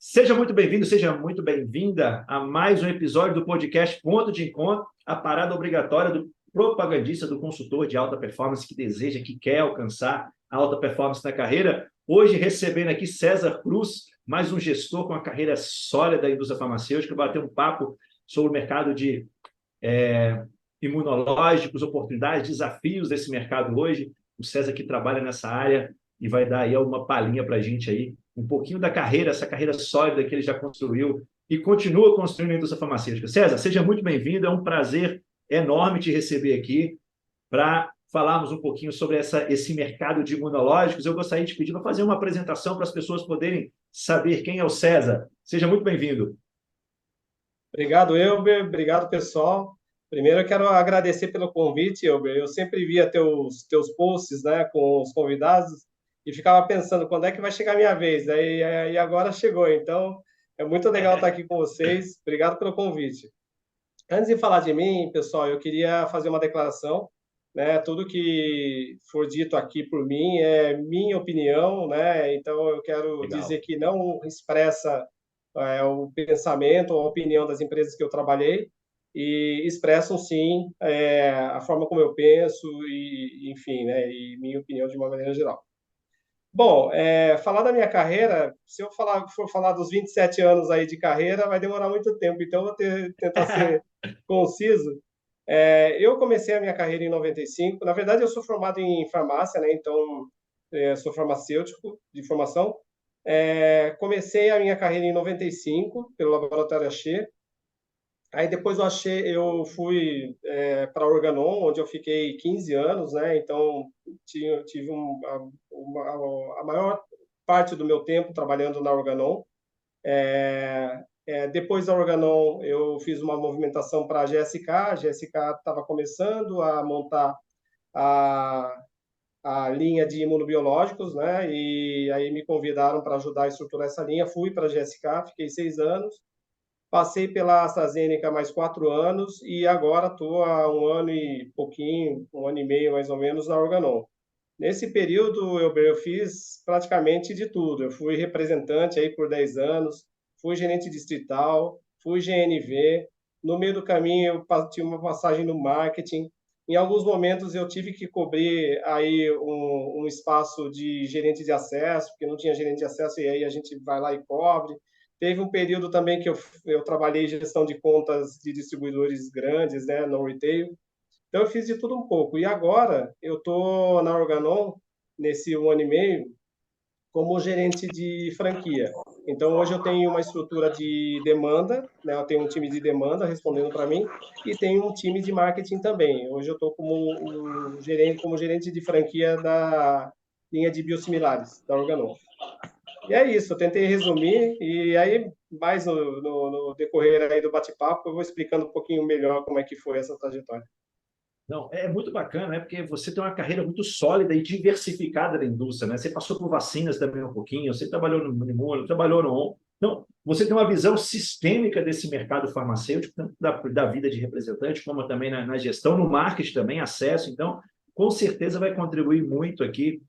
Seja muito bem-vindo, seja muito bem-vinda a mais um episódio do podcast Ponto de Encontro, a parada obrigatória do propagandista, do consultor de alta performance que deseja, que quer alcançar a alta performance na carreira. Hoje recebendo aqui César Cruz, mais um gestor com uma carreira sólida da indústria farmacêutica, para bater um papo sobre o mercado de imunológicos, oportunidades, desafios desse mercado hoje. O César que trabalha nessa área e vai dar aí uma palhinha para a gente aí, um pouquinho da carreira, essa carreira sólida que ele já construiu e continua construindo na indústria farmacêutica. César, seja muito bem-vindo, é um prazer enorme te receber aqui para falarmos um pouquinho sobre esse mercado de imunológicos. Eu gostaria de pedir para fazer uma apresentação para as pessoas poderem saber quem é o César. Seja muito bem-vindo. Obrigado, Elber. Obrigado, pessoal. Primeiro, eu quero agradecer pelo convite, Elber. Eu sempre via teus posts, né, com os convidados e ficava pensando quando é que vai chegar a minha vez. Aí agora chegou. Então, é muito legal estar aqui com vocês. Obrigado pelo convite. Antes de falar de mim, pessoal, eu queria fazer uma declaração, né? Tudo que for dito aqui por mim é minha opinião, né? Então, eu quero dizer Legal. que não expressa o pensamento ou a opinião das empresas que eu trabalhei e expressam, sim, a forma como eu penso e, enfim, né? E minha opinião de uma maneira geral. Bom, falar da minha carreira, se eu for falar dos 27 anos aí de carreira, vai demorar muito tempo, então eu vou tentar ser conciso. Eu comecei a minha carreira em 95. Na verdade, eu sou formado em farmácia, né? Então, sou farmacêutico de formação. Comecei a minha carreira em 95 pelo Laboratório Axê. Aí depois eu fui para a Organon, onde eu fiquei 15 anos, né? Então, tive a maior parte do meu tempo trabalhando na Organon. Depois da Organon, eu fiz uma movimentação para a GSK. A GSK estava começando a montar a, a linha de imunobiológicos, né? E aí me convidaram para ajudar a estruturar essa linha. Fui para a GSK, fiquei 6 anos. Passei pela AstraZeneca mais 4 anos e agora estou há um ano e pouquinho, um ano e meio mais ou menos, na Organon. Nesse período, eu fiz praticamente de tudo. Eu fui representante aí por 10 anos, fui gerente distrital, fui GNV. No meio do caminho, eu tive uma passagem no marketing. Em alguns momentos, eu tive que cobrir aí um espaço de gerente de acesso, porque não tinha gerente de acesso, e aí a gente vai lá e cobre. Teve um período também que eu trabalhei em gestão de contas de distribuidores grandes, né, no retail. Então, eu fiz de tudo um pouco. E agora, eu estou na Organon, nesse um ano e meio, como gerente de franquia. Então, hoje eu tenho uma estrutura de demanda, né? Eu tenho um time de demanda respondendo para mim e tenho um time de marketing também. Hoje eu estou como gerente de franquia da linha de biosimilares da Organon. E é isso, eu tentei resumir e aí, mais no decorrer aí do bate-papo, eu vou explicando um pouquinho melhor como é que foi essa trajetória. Não, é muito bacana, né? Porque você tem uma carreira muito sólida e diversificada da indústria, né? Você passou por vacinas também um pouquinho, você trabalhou no imuno, trabalhou no ON. Então, você tem uma visão sistêmica desse mercado farmacêutico, tanto da vida de representante, como também na gestão, no marketing também, acesso. Então, com certeza vai contribuir muito aqui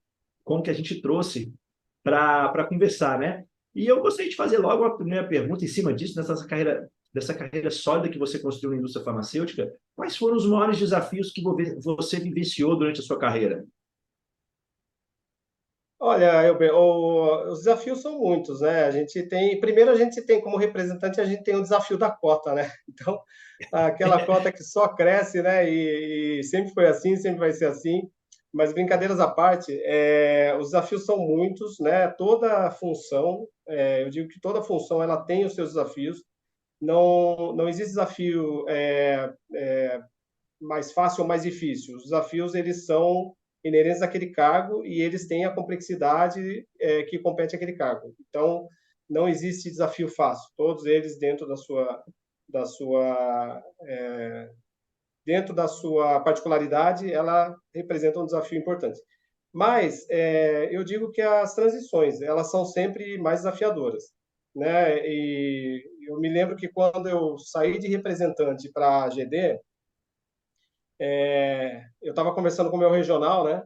com o que a gente trouxe para conversar, né? E eu gostaria de fazer logo a primeira pergunta em cima disso, dessa carreira sólida que você construiu na indústria farmacêutica. Quais foram os maiores desafios que você vivenciou durante a sua carreira? Olha, os desafios são muitos, né? Primeiro a gente tem como representante, a gente tem o desafio da cota, né? Então, aquela cota que só cresce, né? E sempre foi assim, sempre vai ser assim. Mas brincadeiras à parte, os desafios são muitos, né? Toda função, eu digo que toda função ela tem os seus desafios. Não existe desafio mais fácil ou mais difícil. Os desafios eles são inerentes àquele cargo e eles têm a complexidade que compete àquele cargo. Então, não existe desafio fácil. Todos eles da sua dentro da sua particularidade, ela representa um desafio importante. Mas eu digo que as transições elas são sempre mais desafiadoras, né? E eu me lembro que quando eu saí de representante para a GD, eu estava conversando com o meu regional, né?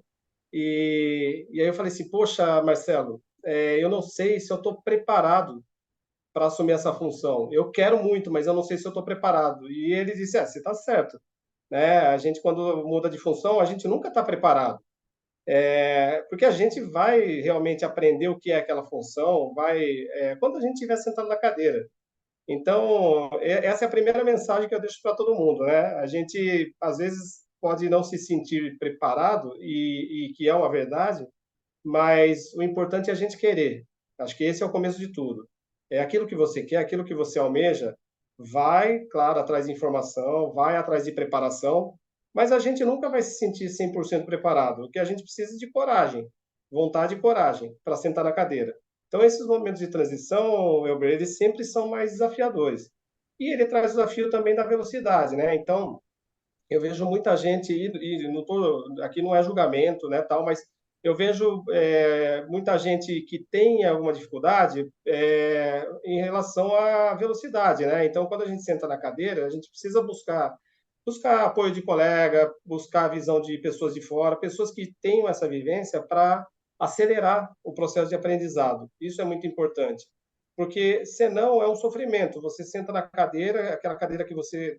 E aí eu falei assim, poxa, Marcelo, eu não sei se eu estou preparado para assumir essa função. Eu quero muito, mas eu não sei se eu estou preparado. E ele disse, você está certo. Né? A gente, quando muda de função, a gente nunca está preparado. Porque a gente vai realmente aprender o que é aquela função, quando a gente estiver sentado na cadeira. Então, essa é a primeira mensagem que eu deixo para todo mundo, né? A gente, às vezes, pode não se sentir preparado, e que é uma verdade, mas o importante é a gente querer. Acho que esse é o começo de tudo. É aquilo que você quer, aquilo que você almeja, vai, claro, atrás de informação, vai atrás de preparação, mas a gente nunca vai se sentir 100% preparado. O que a gente precisa é de coragem, vontade e coragem para sentar na cadeira. Então, esses momentos de transição, Elber, eles sempre são mais desafiadores. E ele traz o desafio também da velocidade, né? Então, eu vejo muita gente, e não tô, aqui não é julgamento, né, tal, mas eu vejo muita gente que tem alguma dificuldade em relação à velocidade, né? Então, quando a gente senta na cadeira, a gente precisa buscar apoio de colega, buscar a visão de pessoas de fora, pessoas que tenham essa vivência para acelerar o processo de aprendizado. Isso é muito importante, porque senão é um sofrimento. Você senta na cadeira, aquela cadeira que você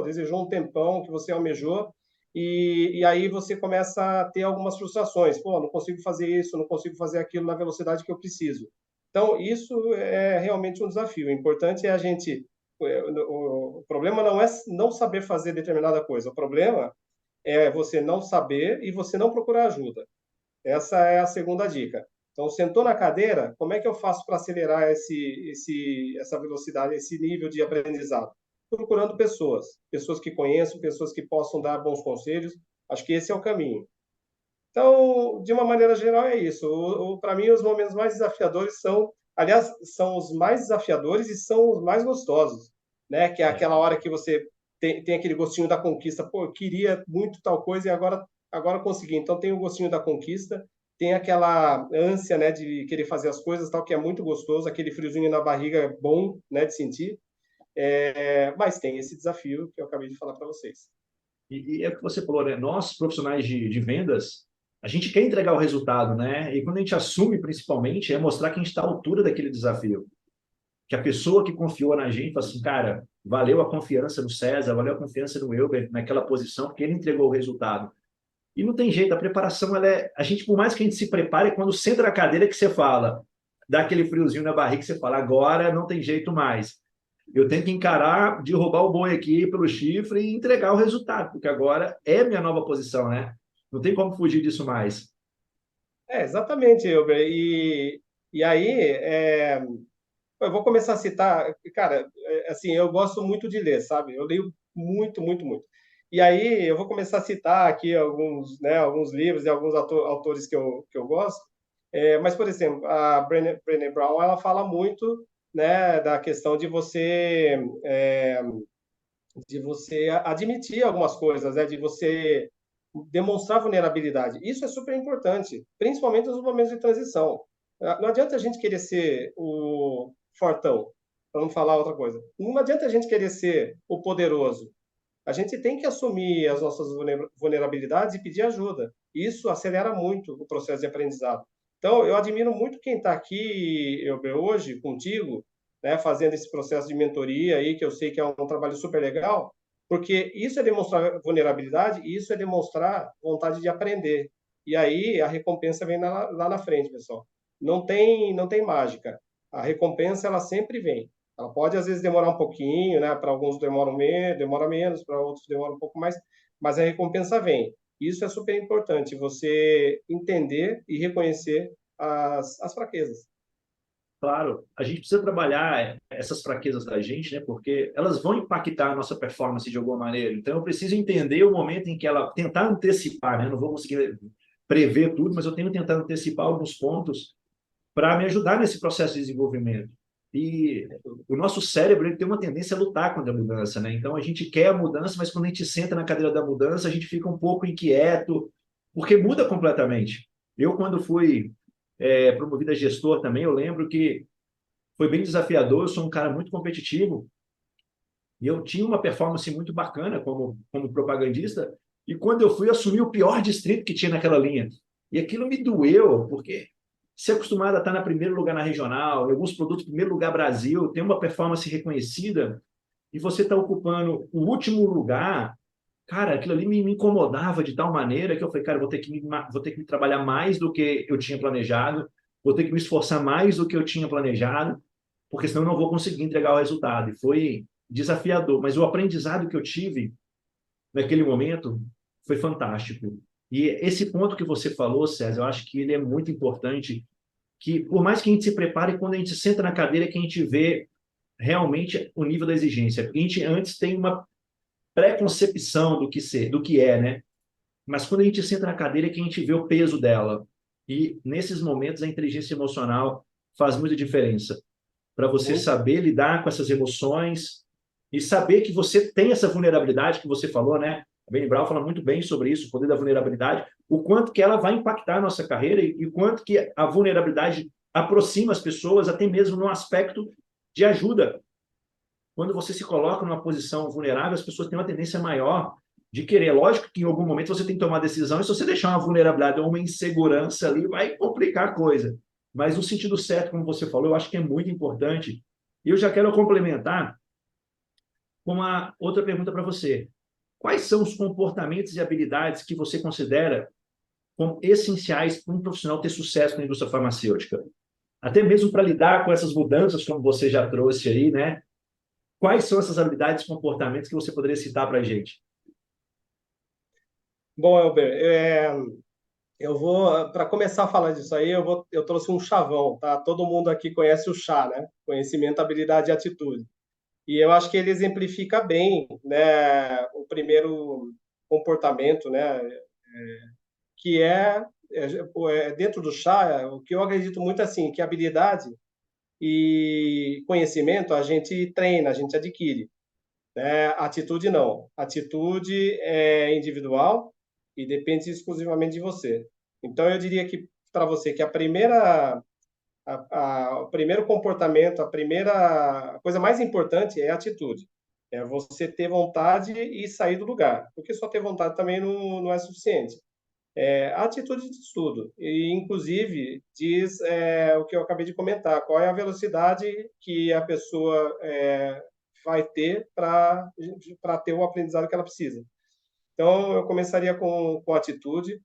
desejou um tempão, que você almejou, e aí você começa a ter algumas frustrações. Não consigo fazer isso, não consigo fazer aquilo na velocidade que eu preciso. Então, isso é realmente um desafio. O importante é a gente... O problema não é não saber fazer determinada coisa. O problema é você não saber e você não procurar ajuda. Essa é a segunda dica. Então, sentou na cadeira, como é que eu faço para acelerar essa velocidade, esse nível de aprendizado? Procurando pessoas que conheço, pessoas que possam dar bons conselhos. Acho que esse é o caminho. Então, de uma maneira geral, é isso. Para mim, os momentos mais desafiadores aliás, são os mais desafiadores e são os mais gostosos, né? Que é aquela hora que você tem aquele gostinho da conquista. Eu queria muito tal coisa e agora consegui. Então, tem o gostinho da conquista, tem aquela ânsia, né, de querer fazer as coisas, tal, que é muito gostoso, aquele friozinho na barriga bom, né, de sentir. Mas tem esse desafio que eu acabei de falar para vocês. E é o que você falou, né? Nós, profissionais de vendas, a gente quer entregar o resultado, né? E quando a gente assume, principalmente, é mostrar que a gente está à altura daquele desafio. Que a pessoa que confiou na gente, fala assim, cara, valeu a confiança no César, valeu a confiança no Elber naquela posição, porque ele entregou o resultado. E não tem jeito, a preparação, a gente, por mais que a gente se prepare, quando senta na cadeira que você fala, dá aquele friozinho na barriga que você fala, agora não tem jeito mais. Eu tenho que encarar de roubar o boi aqui pelo chifre e entregar o resultado, porque agora é minha nova posição, né? Não tem como fugir disso mais. Exatamente, Elber. E aí, eu vou começar a citar, cara, assim, eu gosto muito de ler, sabe? Eu leio muito, muito, muito. E aí, eu vou começar a citar aqui alguns livros e alguns autores que eu gosto. Mas, por exemplo, a Brené Brown, ela fala muito, né, da questão de você admitir algumas coisas, né, de você demonstrar vulnerabilidade. Isso é super importante, principalmente nos momentos de transição. Não adianta a gente querer ser o fortão, para não falar outra coisa. Não adianta a gente querer ser o poderoso. A gente tem que assumir as nossas vulnerabilidades e pedir ajuda. Isso acelera muito o processo de aprendizado. Então, eu admiro muito quem está aqui, Elber, hoje contigo, né, fazendo esse processo de mentoria aí, que eu sei que é um trabalho super legal, porque isso é demonstrar vulnerabilidade e isso é demonstrar vontade de aprender. E aí a recompensa vem lá na frente, pessoal. Não tem mágica. A recompensa, ela sempre vem. Ela pode, às vezes, demorar um pouquinho, né? Para alguns demora menos, para outros demora um pouco mais, mas a recompensa vem. Isso é super importante, você entender e reconhecer as fraquezas. Claro, a gente precisa trabalhar essas fraquezas da gente, né? Porque elas vão impactar a nossa performance de alguma maneira. Então, eu preciso entender o momento em que ela tentar antecipar, né? Eu não vou conseguir prever tudo, mas eu tenho que tentar antecipar alguns pontos para me ajudar nesse processo de desenvolvimento. E o nosso cérebro ele tem uma tendência a lutar contra a mudança, né? Então a gente quer a mudança, mas quando a gente senta na cadeira da mudança, a gente fica um pouco inquieto, porque muda completamente. Eu, quando fui promovido a gestor também, eu lembro que foi bem desafiador. Eu sou um cara muito competitivo e eu tinha uma performance muito bacana como propagandista. E quando eu fui assumir o pior distrito que tinha naquela linha, e aquilo me doeu, porque ser acostumado a estar na primeiro lugar na regional, em alguns produtos, primeiro lugar Brasil, tem uma performance reconhecida, e você está ocupando o último lugar, cara, aquilo ali me incomodava de tal maneira que eu falei, cara, vou ter que me trabalhar mais do que eu tinha planejado, vou ter que me esforçar mais do que eu tinha planejado, porque senão eu não vou conseguir entregar o resultado. E foi desafiador, mas o aprendizado que eu tive naquele momento foi fantástico. E esse ponto que você falou, César, eu acho que ele é muito importante, que por mais que a gente se prepare, quando a gente senta na cadeira, é que a gente vê realmente o nível da exigência. Porque a gente antes tem uma pré-concepção do que é, né? Mas quando a gente senta na cadeira, é que a gente vê o peso dela. E nesses momentos a inteligência emocional faz muita diferença para você Muito. saber lidar com essas emoções e saber que você tem essa vulnerabilidade que você falou, né? A Brené Brown fala muito bem sobre isso, o poder da vulnerabilidade, o quanto que ela vai impactar a nossa carreira e o quanto que a vulnerabilidade aproxima as pessoas, até mesmo no aspecto de ajuda. Quando você se coloca numa posição vulnerável, as pessoas têm uma tendência maior de querer. Lógico que em algum momento você tem que tomar decisão, e se você deixar uma vulnerabilidade ou uma insegurança ali, vai complicar a coisa. Mas no sentido certo, como você falou, eu acho que é muito importante. E eu já quero complementar com uma outra pergunta para você. Quais são os comportamentos e habilidades que você considera como essenciais para um profissional ter sucesso na indústria farmacêutica? Até mesmo para lidar com essas mudanças, como você já trouxe aí, né? Quais são essas habilidades e comportamentos que você poderia citar para a gente? Bom, Elber, eu vou, para começar a falar disso aí, eu trouxe um chavão, tá? Todo mundo aqui conhece o chá, né? Conhecimento, habilidade e atitude. E eu acho que ele exemplifica bem, né, o primeiro comportamento, né, que dentro do chá, o que eu acredito muito assim, que habilidade e conhecimento a gente treina, a gente adquire, né? Atitude não. Atitude é individual e depende exclusivamente de você. Então eu diria que para você que o primeiro comportamento, a coisa mais importante é a atitude. É você ter vontade e sair do lugar, porque só ter vontade também não é suficiente. A atitude de estudo, e inclusive diz o que eu acabei de comentar, qual é a velocidade que a pessoa vai ter para ter o aprendizado que ela precisa. Então, eu começaria com atitude.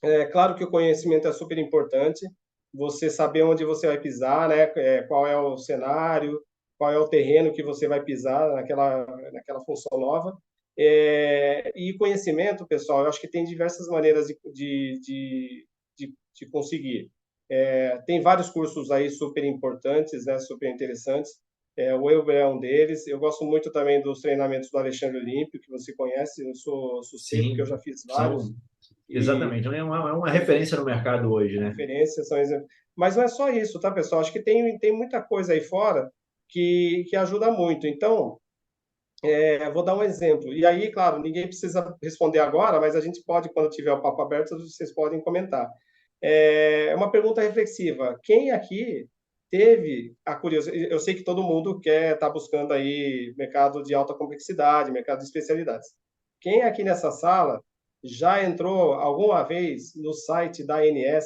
É claro que o conhecimento é super importante, você saber onde você vai pisar, né? Qual é o cenário, qual é o terreno que você vai pisar naquela função nova. E conhecimento, pessoal, eu acho que tem diversas maneiras de conseguir. Tem vários cursos aí super importantes, né? Super interessantes. O Elber é um deles. Eu gosto muito também dos treinamentos do Alexandre Olímpio, que você conhece. Eu sou suspeito, porque eu Sim, já fiz vários. são E exatamente. É uma referência no mercado hoje, né? referências são exemplos. Mas não é só isso, tá, pessoal? Acho que tem muita coisa aí fora que ajuda muito. Então, vou dar um exemplo. E aí, claro, ninguém precisa responder agora, mas a gente pode, quando tiver o papo aberto, vocês podem comentar. É uma pergunta reflexiva. Quem aqui teve a curiosidade? Eu sei que todo mundo quer estar buscando aí mercado de alta complexidade, mercado de especialidades. Quem aqui nessa sala já entrou alguma vez no site da ANS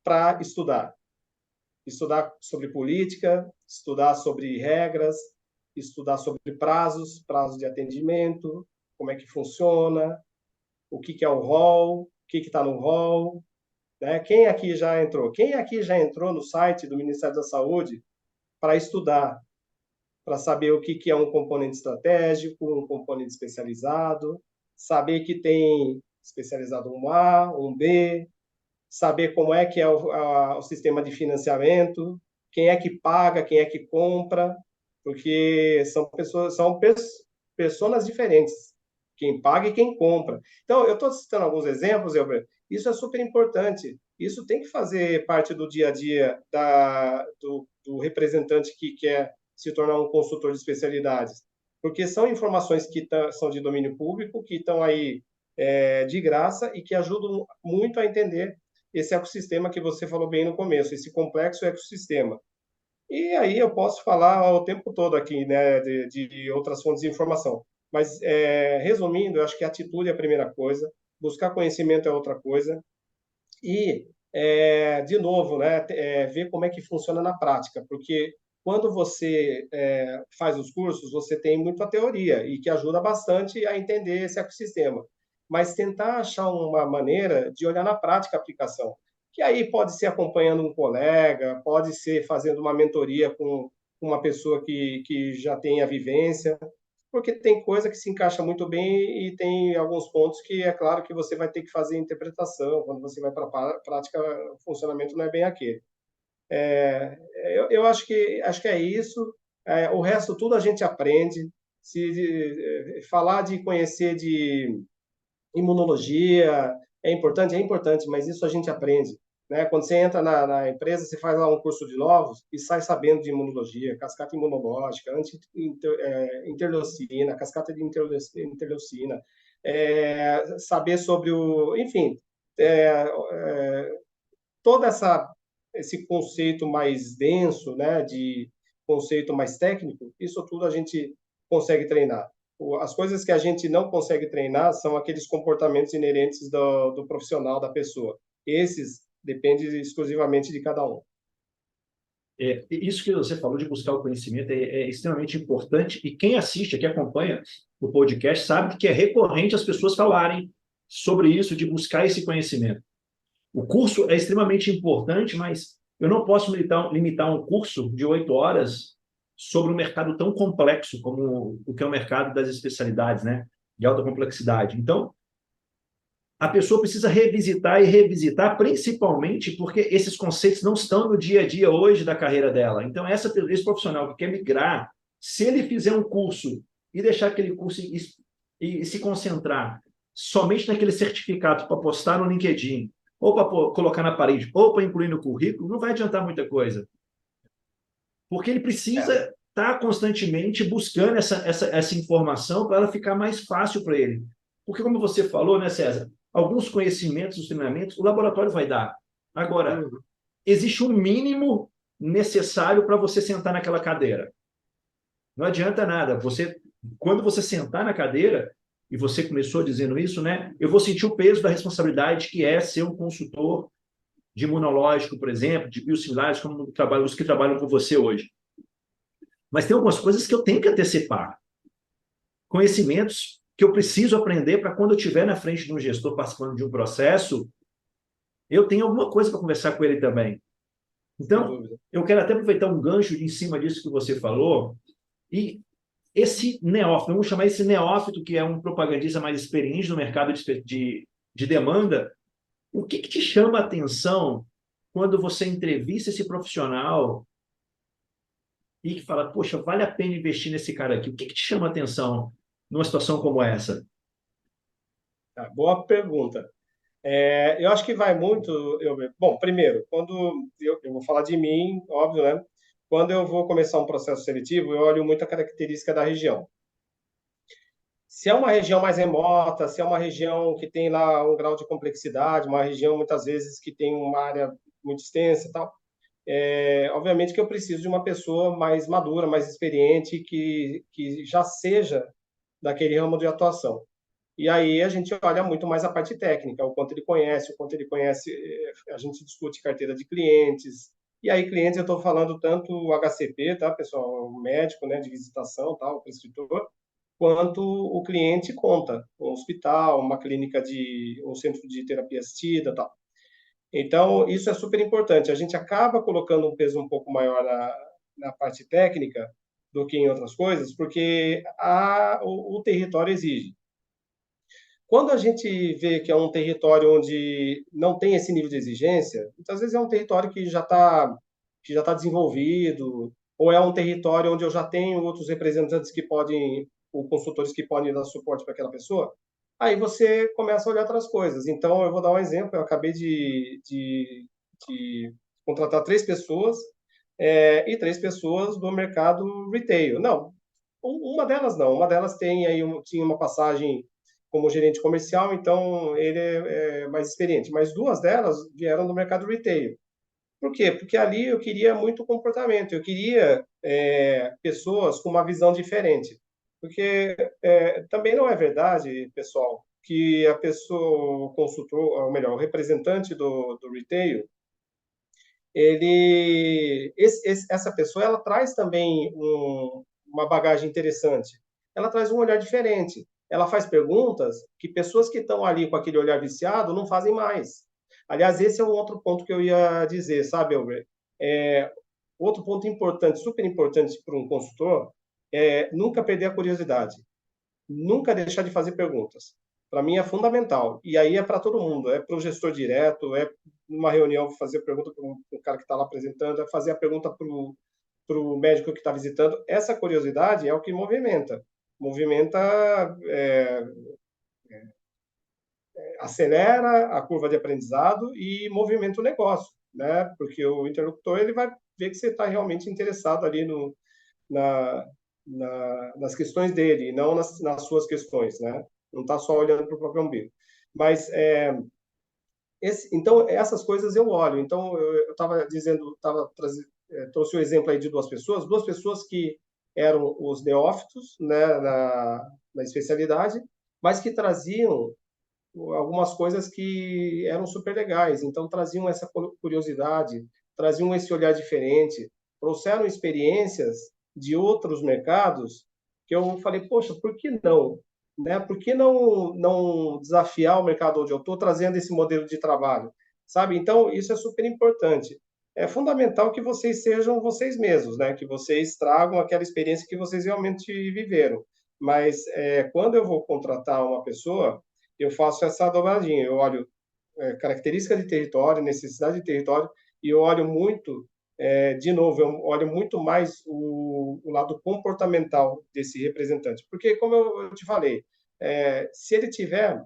para estudar? Estudar sobre política, estudar sobre regras, estudar sobre prazos de atendimento, como é que funciona, o que é o rol, o que está no rol, né? Quem aqui já entrou? Quem aqui já entrou no site do Ministério da Saúde para estudar, para saber o que é um componente estratégico, um componente especializado, saber que tem especializado um A, um B, saber como é que é o sistema de financiamento, quem é que paga, quem é que compra, porque pessoas diferentes, quem paga e quem compra. Então, eu estou citando alguns exemplos, Elber, isso é super importante. Isso tem que fazer parte do dia a dia do representante que quer se tornar um consultor de especialidades, porque são informações que são de domínio público, que estão aí de graça e que ajudam muito a entender esse ecossistema que você falou bem no começo, esse complexo ecossistema. E aí eu posso falar o tempo todo aqui, né, de outras fontes de informação. Mas, resumindo, eu acho que atitude é a primeira coisa, buscar conhecimento é outra coisa, e de novo, né, ver como é que funciona na prática, porque quando você faz os cursos, você tem muita teoria e que ajuda bastante a entender esse ecossistema. Mas tentar achar uma maneira de olhar na prática a aplicação, que aí pode ser acompanhando um colega, pode ser fazendo uma mentoria com uma pessoa que já tem a vivência, porque tem coisa que se encaixa muito bem e tem alguns pontos que é claro que você vai ter que fazer interpretação, quando você vai para a prática, o funcionamento não é bem aquele. Eu acho que é isso. O resto tudo a gente aprende. Se falar de conhecer de imunologia é importante, mas isso a gente aprende. Né? Quando você entra na empresa, você faz lá um curso de novos e sai sabendo de imunologia, cascata imunológica, interleucina, cascata de interleucina, saber sobre o... Enfim, é, é, todo esse conceito mais denso, né, de conceito mais técnico, isso tudo a gente consegue treinar. As coisas que a gente não consegue treinar são aqueles comportamentos inerentes do profissional, da pessoa. Esses dependem exclusivamente de cada um. Isso que você falou de buscar o conhecimento é extremamente importante, e quem assiste, quem acompanha o podcast, sabe que é recorrente as pessoas falarem sobre isso, de buscar esse conhecimento. O curso é extremamente importante, mas eu não posso limitar um curso de 8 horas sobre um mercado tão complexo como o que é o mercado das especialidades, né? De alta complexidade. Então, a pessoa precisa revisitar e revisitar, principalmente porque esses conceitos não estão no dia a dia hoje da carreira dela. Então, esse profissional que quer migrar, se ele fizer um curso e deixar aquele curso e se concentrar somente naquele certificado para postar no LinkedIn, ou para colocar na parede, ou para incluir no currículo, não vai adiantar muita coisa. Porque ele precisa estar constantemente buscando essa informação para ela ficar mais fácil para ele. Porque, como você falou, né, César? Alguns conhecimentos, os treinamentos, o laboratório vai dar. Agora, existe um mínimo necessário para você sentar naquela cadeira. Não adianta nada. Quando você sentar na cadeira, e você começou dizendo isso, né? Eu vou sentir o peso da responsabilidade que é ser um consultor de imunológico, por exemplo, de biosimilares, como os que trabalham com você hoje. Mas tem algumas coisas que eu tenho que antecipar. Conhecimentos que eu preciso aprender para quando eu estiver na frente de um gestor participando de um processo, eu tenho alguma coisa para conversar com ele também. Então, eu quero até aproveitar um gancho em cima disso que você falou, e esse neófito, vamos chamar esse neófito, que é um propagandista mais experiente no mercado de demanda, o que te chama a atenção quando você entrevista esse profissional e fala, poxa, vale a pena investir nesse cara aqui? O que te chama a atenção numa situação como essa? Boa pergunta. Eu acho que vai muito. Bom, primeiro, quando eu vou falar de mim, óbvio, né? Quando eu vou começar um processo seletivo, eu olho muito a característica da região. Se é uma região mais remota, se é uma região que tem lá um grau de complexidade, uma região muitas vezes que tem uma área muito extensa e tal, obviamente que eu preciso de uma pessoa mais madura, mais experiente, que já seja daquele ramo de atuação. E aí a gente olha muito mais a parte técnica, o quanto ele conhece, a gente discute carteira de clientes. E aí clientes eu estou falando tanto o HCP, tá, pessoal, o médico, né, de visitação, tá, o prescritor, quanto o cliente conta, um hospital, uma clínica um centro de terapia assistida, tal. Então, isso é super importante. A gente acaba colocando um peso um pouco maior na parte técnica do que em outras coisas, porque o território exige. Quando a gente vê que é um território onde não tem esse nível de exigência, muitas vezes é um território que já tá desenvolvido, ou é um território onde eu já tenho outros representantes que podem, ou consultores que podem dar suporte para aquela pessoa, aí você começa a olhar outras coisas. Então, eu vou dar um exemplo. Eu acabei de contratar 3 pessoas, e 3 pessoas do mercado retail. Não, uma delas não. Uma delas tinha uma passagem como gerente comercial, então ele é mais experiente. Mas 2 delas vieram do mercado retail. Por quê? Porque ali eu queria muito comportamento, eu queria pessoas com uma visão diferente. Porque também não é verdade, pessoal, que a pessoa, o consultor, ou melhor, o representante do retail, essa pessoa, ela traz também uma bagagem interessante. Ela traz um olhar diferente. Ela faz perguntas que pessoas que estão ali com aquele olhar viciado não fazem mais. Aliás, esse é um outro ponto que eu ia dizer, sabe, Elber? Outro ponto importante, super importante para um consultor, é nunca perder a curiosidade. Nunca deixar de fazer perguntas. Para mim é fundamental. E aí é para todo mundo. É para o gestor direto, é numa reunião fazer pergunta para o cara que está lá apresentando, é fazer a pergunta para o médico que está visitando. Essa curiosidade é o que movimenta. Movimenta, é, acelera a curva de aprendizado e movimenta o negócio, né? Porque o interlocutor ele vai ver que você está realmente interessado ali na, nas questões dele, e não nas suas questões, né? Não está só olhando para o próprio umbigo. Mas, então, essas coisas eu olho. Então, eu estava dizendo, trouxe o exemplo aí de duas pessoas que eram os neófitos, né, na especialidade, mas que traziam algumas coisas que eram super legais. Então, traziam essa curiosidade, traziam esse olhar diferente, trouxeram experiências de outros mercados que eu falei, poxa, por que não? Né? Por que não desafiar o mercado onde eu estou, trazendo esse modelo de trabalho? Sabe? Então, isso é super importante. É fundamental que vocês sejam vocês mesmos, né? Que vocês tragam aquela experiência que vocês realmente viveram. Mas quando eu vou contratar uma pessoa, eu faço essa dobradinha. Eu olho característica de território, necessidade de território, e eu olho muito, de novo, eu olho muito mais o lado comportamental desse representante. Porque, como eu te falei, se ele tiver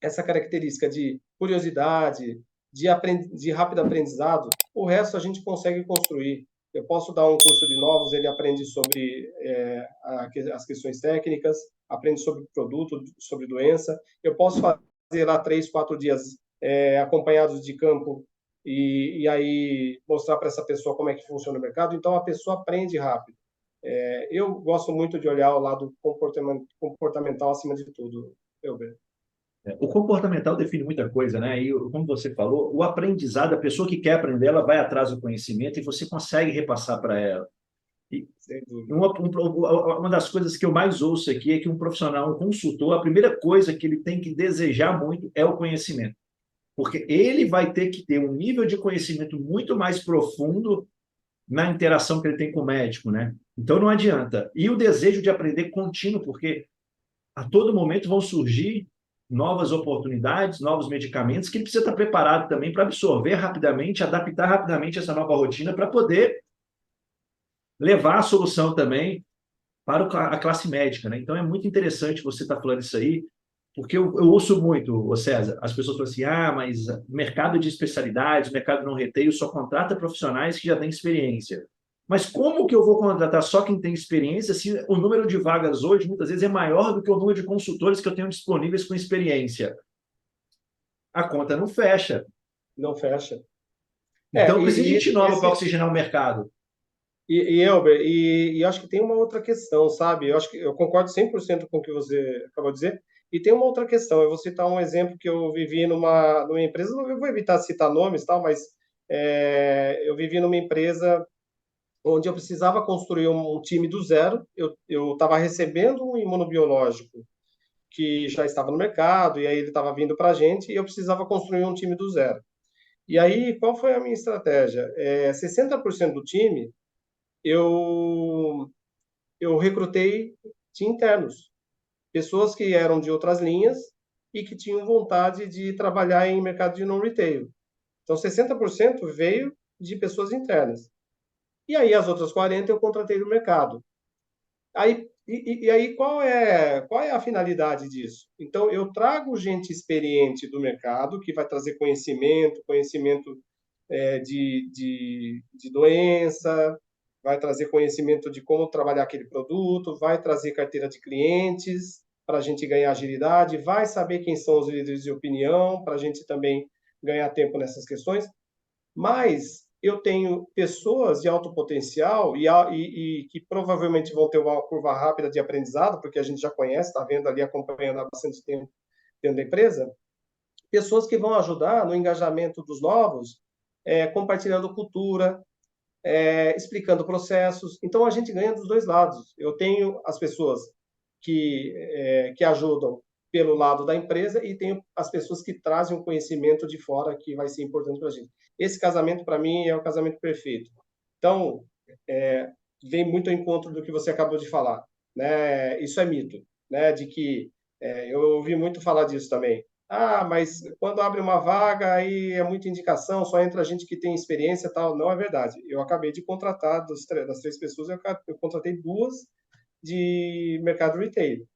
essa característica de curiosidade, de rápido aprendizado, o resto a gente consegue construir. Eu posso dar um curso de novos, ele aprende sobre as questões técnicas, aprende sobre produto, sobre doença. Eu posso fazer lá 3, 4 dias acompanhados de campo e aí mostrar para essa pessoa como é que funciona o mercado. Então, a pessoa aprende rápido. Eu gosto muito de olhar o lado comportamental acima de tudo, Elber. O comportamental define muita coisa, né? E como você falou, o aprendizado, a pessoa que quer aprender, ela vai atrás do conhecimento e você consegue repassar para ela. E Sem dúvida. uma das coisas que eu mais ouço aqui é que um profissional, um consultor, a primeira coisa que ele tem que desejar muito é o conhecimento. Porque ele vai ter que ter um nível de conhecimento muito mais profundo na interação que ele tem com o médico, né? Então não adianta. E o desejo de aprender contínuo, porque a todo momento vão surgir novas oportunidades, novos medicamentos, que ele precisa estar preparado também para absorver rapidamente, adaptar rapidamente essa nova rotina para poder levar a solução também para a classe médica, né? Então é muito interessante você estar falando isso aí, porque eu ouço muito, ô César, as pessoas falam assim, mas mercado de especialidades, mercado não reteio, só contrata profissionais que já têm experiência. Mas como que eu vou contratar só quem tem experiência se o número de vagas hoje, muitas vezes, é maior do que o número de consultores que eu tenho disponíveis com experiência? A conta não fecha. Não fecha. Então, precisa de gente nova para Esse, oxigenar o mercado. Elber, e acho que tem uma outra questão, sabe? Eu acho que eu concordo 100% com o que você acabou de dizer. E tem uma outra questão. Eu vou citar um exemplo que eu vivi numa empresa, não eu vou evitar citar nomes, tal, mas eu vivi numa empresa onde eu precisava construir um time do zero. Eu estava recebendo um imunobiológico que já estava no mercado, e aí ele estava vindo para a gente, e eu precisava construir um time do zero. E aí, qual foi a minha estratégia? 60% do time eu, eu recrutei de internos, pessoas que eram de outras linhas e que tinham vontade de trabalhar em mercado de non-retail. Então, 60% veio de pessoas internas. E aí, as outras 40% eu contratei do mercado. Aí, qual é a finalidade disso? Então, eu trago gente experiente do mercado, que vai trazer conhecimento de doença, vai trazer conhecimento de como trabalhar aquele produto, vai trazer carteira de clientes para a gente ganhar agilidade, vai saber quem são os líderes de opinião para a gente também ganhar tempo nessas questões. Mas eu tenho pessoas de alto potencial e que provavelmente vão ter uma curva rápida de aprendizado, porque a gente já conhece, está vendo ali, acompanhando há bastante tempo dentro da empresa, pessoas que vão ajudar no engajamento dos novos, compartilhando cultura, explicando processos. Então, a gente ganha dos dois lados. Eu tenho as pessoas que ajudam pelo lado da empresa e tenho as pessoas que trazem um conhecimento de fora que vai ser importante para a gente. Esse casamento, para mim, é o casamento perfeito. Então, vem muito ao encontro do que você acabou de falar. Né? Isso é mito, né? De que eu ouvi muito falar disso também. Ah, mas quando abre uma vaga, aí é muita indicação, só entra gente que tem experiência e tal. Não é verdade. Eu acabei de contratar, das 3 pessoas, eu contratei 2 de mercado retail.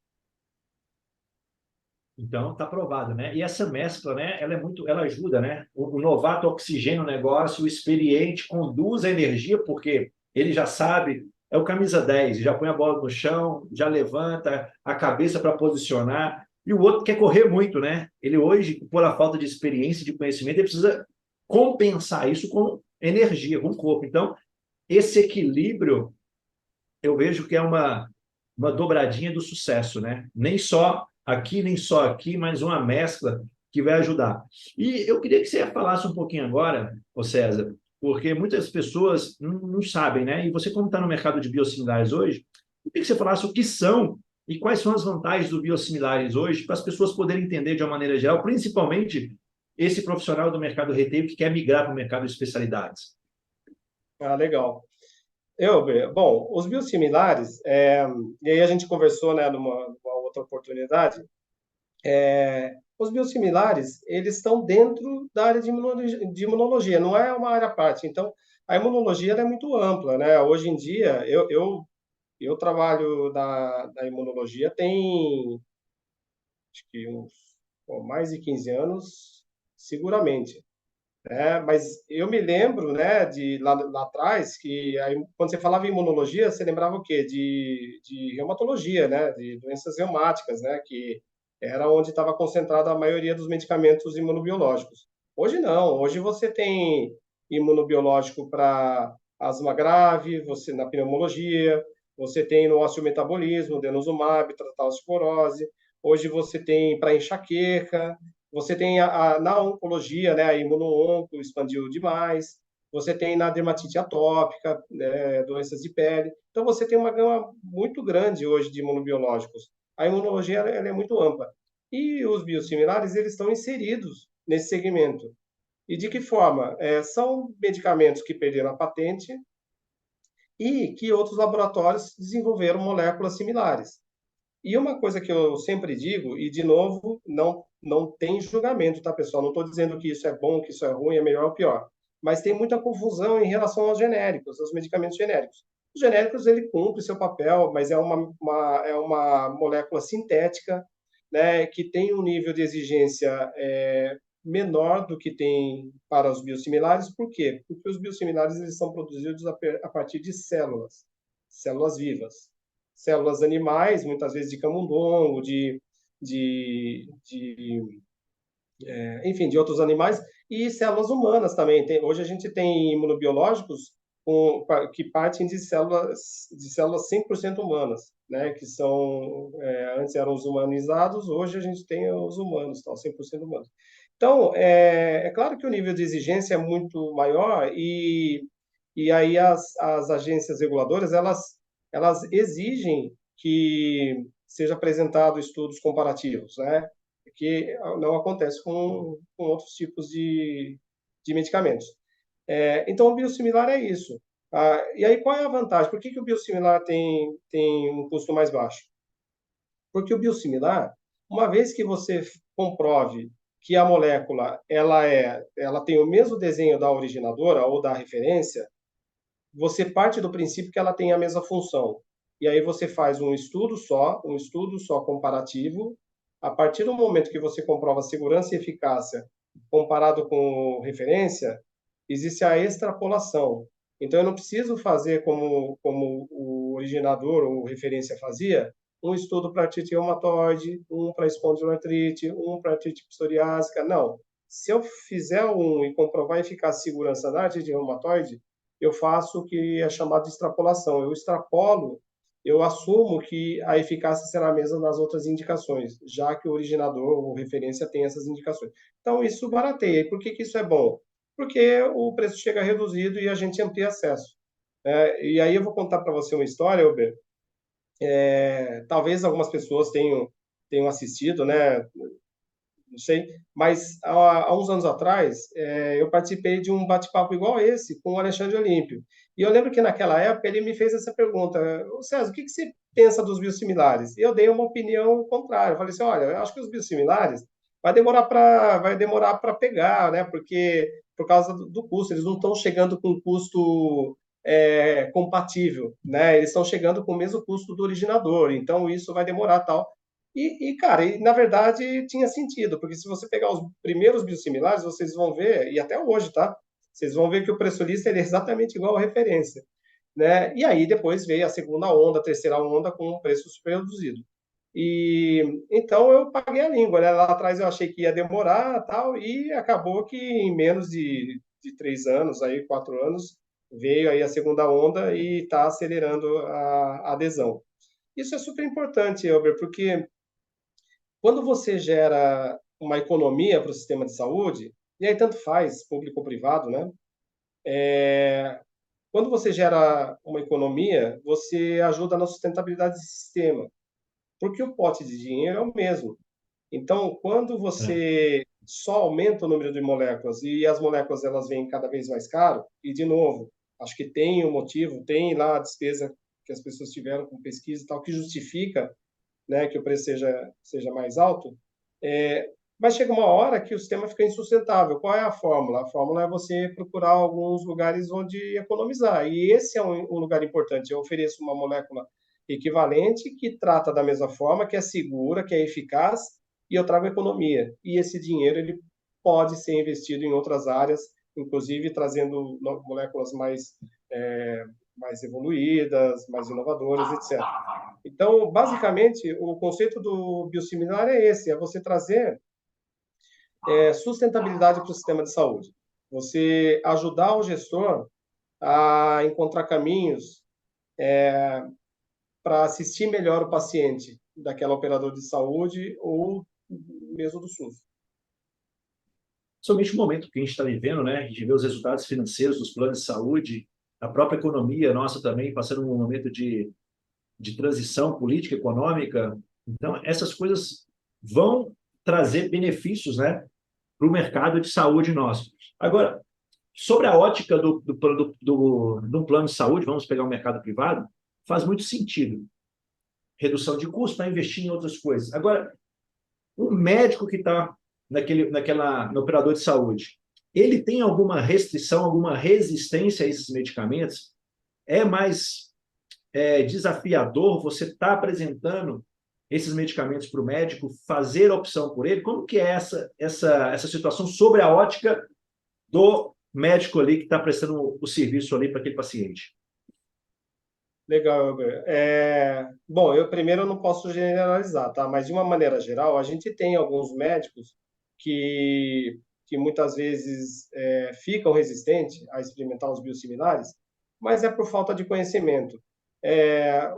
Então, está provado, né? E essa mescla, né? Ela ajuda, né? O novato oxigena o negócio, o experiente conduz a energia, porque ele já sabe, é o camisa 10, já põe a bola no chão, já levanta a cabeça para posicionar. E o outro quer correr muito, né? Ele hoje, por a falta de experiência, de conhecimento, ele precisa compensar isso com energia, com corpo. Então, esse equilíbrio eu vejo que é uma dobradinha do sucesso, né? Nem só aqui, nem só aqui, mas uma mescla que vai ajudar. E eu queria que você falasse um pouquinho agora, ô César, porque muitas pessoas não sabem, né? E você, como está no mercado de biosimilares hoje, eu queria que você falasse o que são e quais são as vantagens do biosimilares hoje, para as pessoas poderem entender de uma maneira geral, principalmente esse profissional do mercado retail que quer migrar para o mercado de especialidades. Ah, legal. Bom, os biosimilares, e aí a gente conversou, né, numa outra oportunidade, os biosimilares, eles estão dentro da área de imunologia, não é uma área à parte. Então, a imunologia ela é muito ampla, né? Hoje em dia, eu trabalho na imunologia tem, acho que mais de 15 anos, seguramente. Mas eu me lembro, né, de lá atrás, que aí, quando você falava em imunologia, você lembrava o quê? De reumatologia, né, de doenças reumáticas, né, que era onde estava concentrada a maioria dos medicamentos imunobiológicos. Hoje não, hoje você tem imunobiológico para asma grave, você na pneumologia, você tem no osteometabolismo, denosumab, tratar osteoporose, hoje você tem para enxaqueca, você tem na oncologia, né, a imuno-onco expandiu demais. Você tem na dermatite atópica, né, doenças de pele. Então, você tem uma gama muito grande hoje de imunobiológicos. A imunologia ela é muito ampla. E os biosimilares, eles estão inseridos nesse segmento. E de que forma? São medicamentos que perderam a patente e que outros laboratórios desenvolveram moléculas similares. E uma coisa que eu sempre digo, e de novo, não tem julgamento, tá, pessoal? Não estou dizendo que isso é bom, que isso é ruim, é melhor ou pior. Mas tem muita confusão em relação aos genéricos, aos medicamentos genéricos. Os genéricos, ele cumpre seu papel, mas é uma molécula sintética, né, que tem um nível de exigência menor do que tem para os biosimilares. Por quê? Porque os biosimilares eles são produzidos a partir de células vivas, células animais, muitas vezes de camundongo, de enfim, de outros animais, e células humanas também. Hoje a gente tem imunobiológicos que partem de células 100% humanas, né? Que são, antes eram os humanizados, hoje a gente tem os humanos, tal, 100% humanos. Então, é claro que o nível de exigência é muito maior e aí as agências reguladoras, elas exigem que seja apresentado estudos comparativos, né? Que não acontece com outros tipos de medicamentos. Então, o biosimilar é isso. E aí, qual é a vantagem? Por que o biosimilar tem um custo mais baixo? Porque o biosimilar, uma vez que você comprove que a molécula ela tem o mesmo desenho da originadora ou da referência, você parte do princípio que ela tem a mesma função. E aí você faz um estudo só comparativo. A partir do momento que você comprova segurança e eficácia comparado com referência, existe a extrapolação. Então, eu não preciso fazer como o originador ou referência fazia, um estudo para artrite reumatoide, um para espondiloartrite, um para artrite psoriásica. Não. Se eu fizer um e comprovar a eficácia e segurança da artrite reumatoide, eu faço o que é chamado de extrapolação. Eu extrapolo eu assumo que a eficácia será a mesma nas outras indicações, já que o originador ou referência tem essas indicações. Então, isso barateia. E por que que isso é bom? Porque o preço chega reduzido e a gente amplia acesso. E aí eu vou contar para você uma história, Uber. Talvez algumas pessoas tenham assistido, né? Não sei, mas há uns anos atrás eu participei de um bate-papo igual a esse com o Alexandre Olímpio. E eu lembro que naquela época ele me fez essa pergunta: "Ô, César, o que que você pensa dos biosimilares?" E eu dei uma opinião contrária. Eu falei assim: olha, eu acho que os biosimilares vai demorar para pegar, né? Porque por causa do custo, eles não estão chegando com um custo compatível, né? Eles estão chegando com o mesmo custo do originador, então isso vai demorar tal. Cara, na verdade tinha sentido, porque se você pegar os primeiros biosimilares, vocês vão ver, e até hoje, tá? Vocês vão ver que o preço lista ele é exatamente igual à referência, né? E aí depois veio a segunda onda, a terceira onda com um preço super reduzido. E então eu paguei a língua, né? Lá atrás eu achei que ia demorar tal, e acabou que em menos de 3 anos, aí 4 anos, veio aí a segunda onda e está acelerando a adesão. Isso é super importante, Elber, porque quando você gera uma economia para o sistema de saúde, e aí tanto faz, público ou privado, né? Quando você gera uma economia, você ajuda na sustentabilidade do sistema, porque o pote de dinheiro é o mesmo. Então, quando É. você só aumenta o número de moléculas e as moléculas elas vêm cada vez mais caro, e de novo, acho que tem um motivo, tem lá a despesa que as pessoas tiveram com pesquisa e tal, que justifica, né, que o preço seja mais alto, mas chega uma hora que o sistema fica insustentável. Qual é a fórmula? A fórmula é você procurar alguns lugares onde economizar. E esse é um lugar importante. Eu ofereço uma molécula equivalente que trata da mesma forma, que é segura, que é eficaz, e eu trago economia. E esse dinheiro ele pode ser investido em outras áreas, inclusive trazendo moléculas mais evoluídas, mais inovadoras, etc. Então, basicamente, o conceito do biosimilar é esse: é você trazer sustentabilidade para o sistema de saúde. Você ajudar o gestor a encontrar caminhos para assistir melhor o paciente daquela operadora de saúde ou mesmo do SUS. Somente o momento que a gente está vivendo, né? A gente vê os resultados financeiros dos planos de saúde, a própria economia nossa também passando um momento de transição política, econômica. Então, essas coisas vão trazer benefícios, né, para o mercado de saúde nosso. Agora, sobre a ótica do plano de saúde, vamos pegar o mercado privado, faz muito sentido. Redução de custo para investir em outras coisas. Agora, um médico que está no operador de saúde, ele tem alguma restrição, alguma resistência a esses medicamentos? É mais desafiador você estar apresentando esses medicamentos para o médico, fazer a opção por ele? Como que é essa situação sobre a ótica do médico ali que está prestando o serviço ali para aquele paciente? Legal, Elber. Bom, eu primeiro não posso generalizar, tá? Mas de uma maneira geral, a gente tem alguns médicos que muitas vezes ficam resistentes a experimentar os biosimilares, mas é por falta de conhecimento.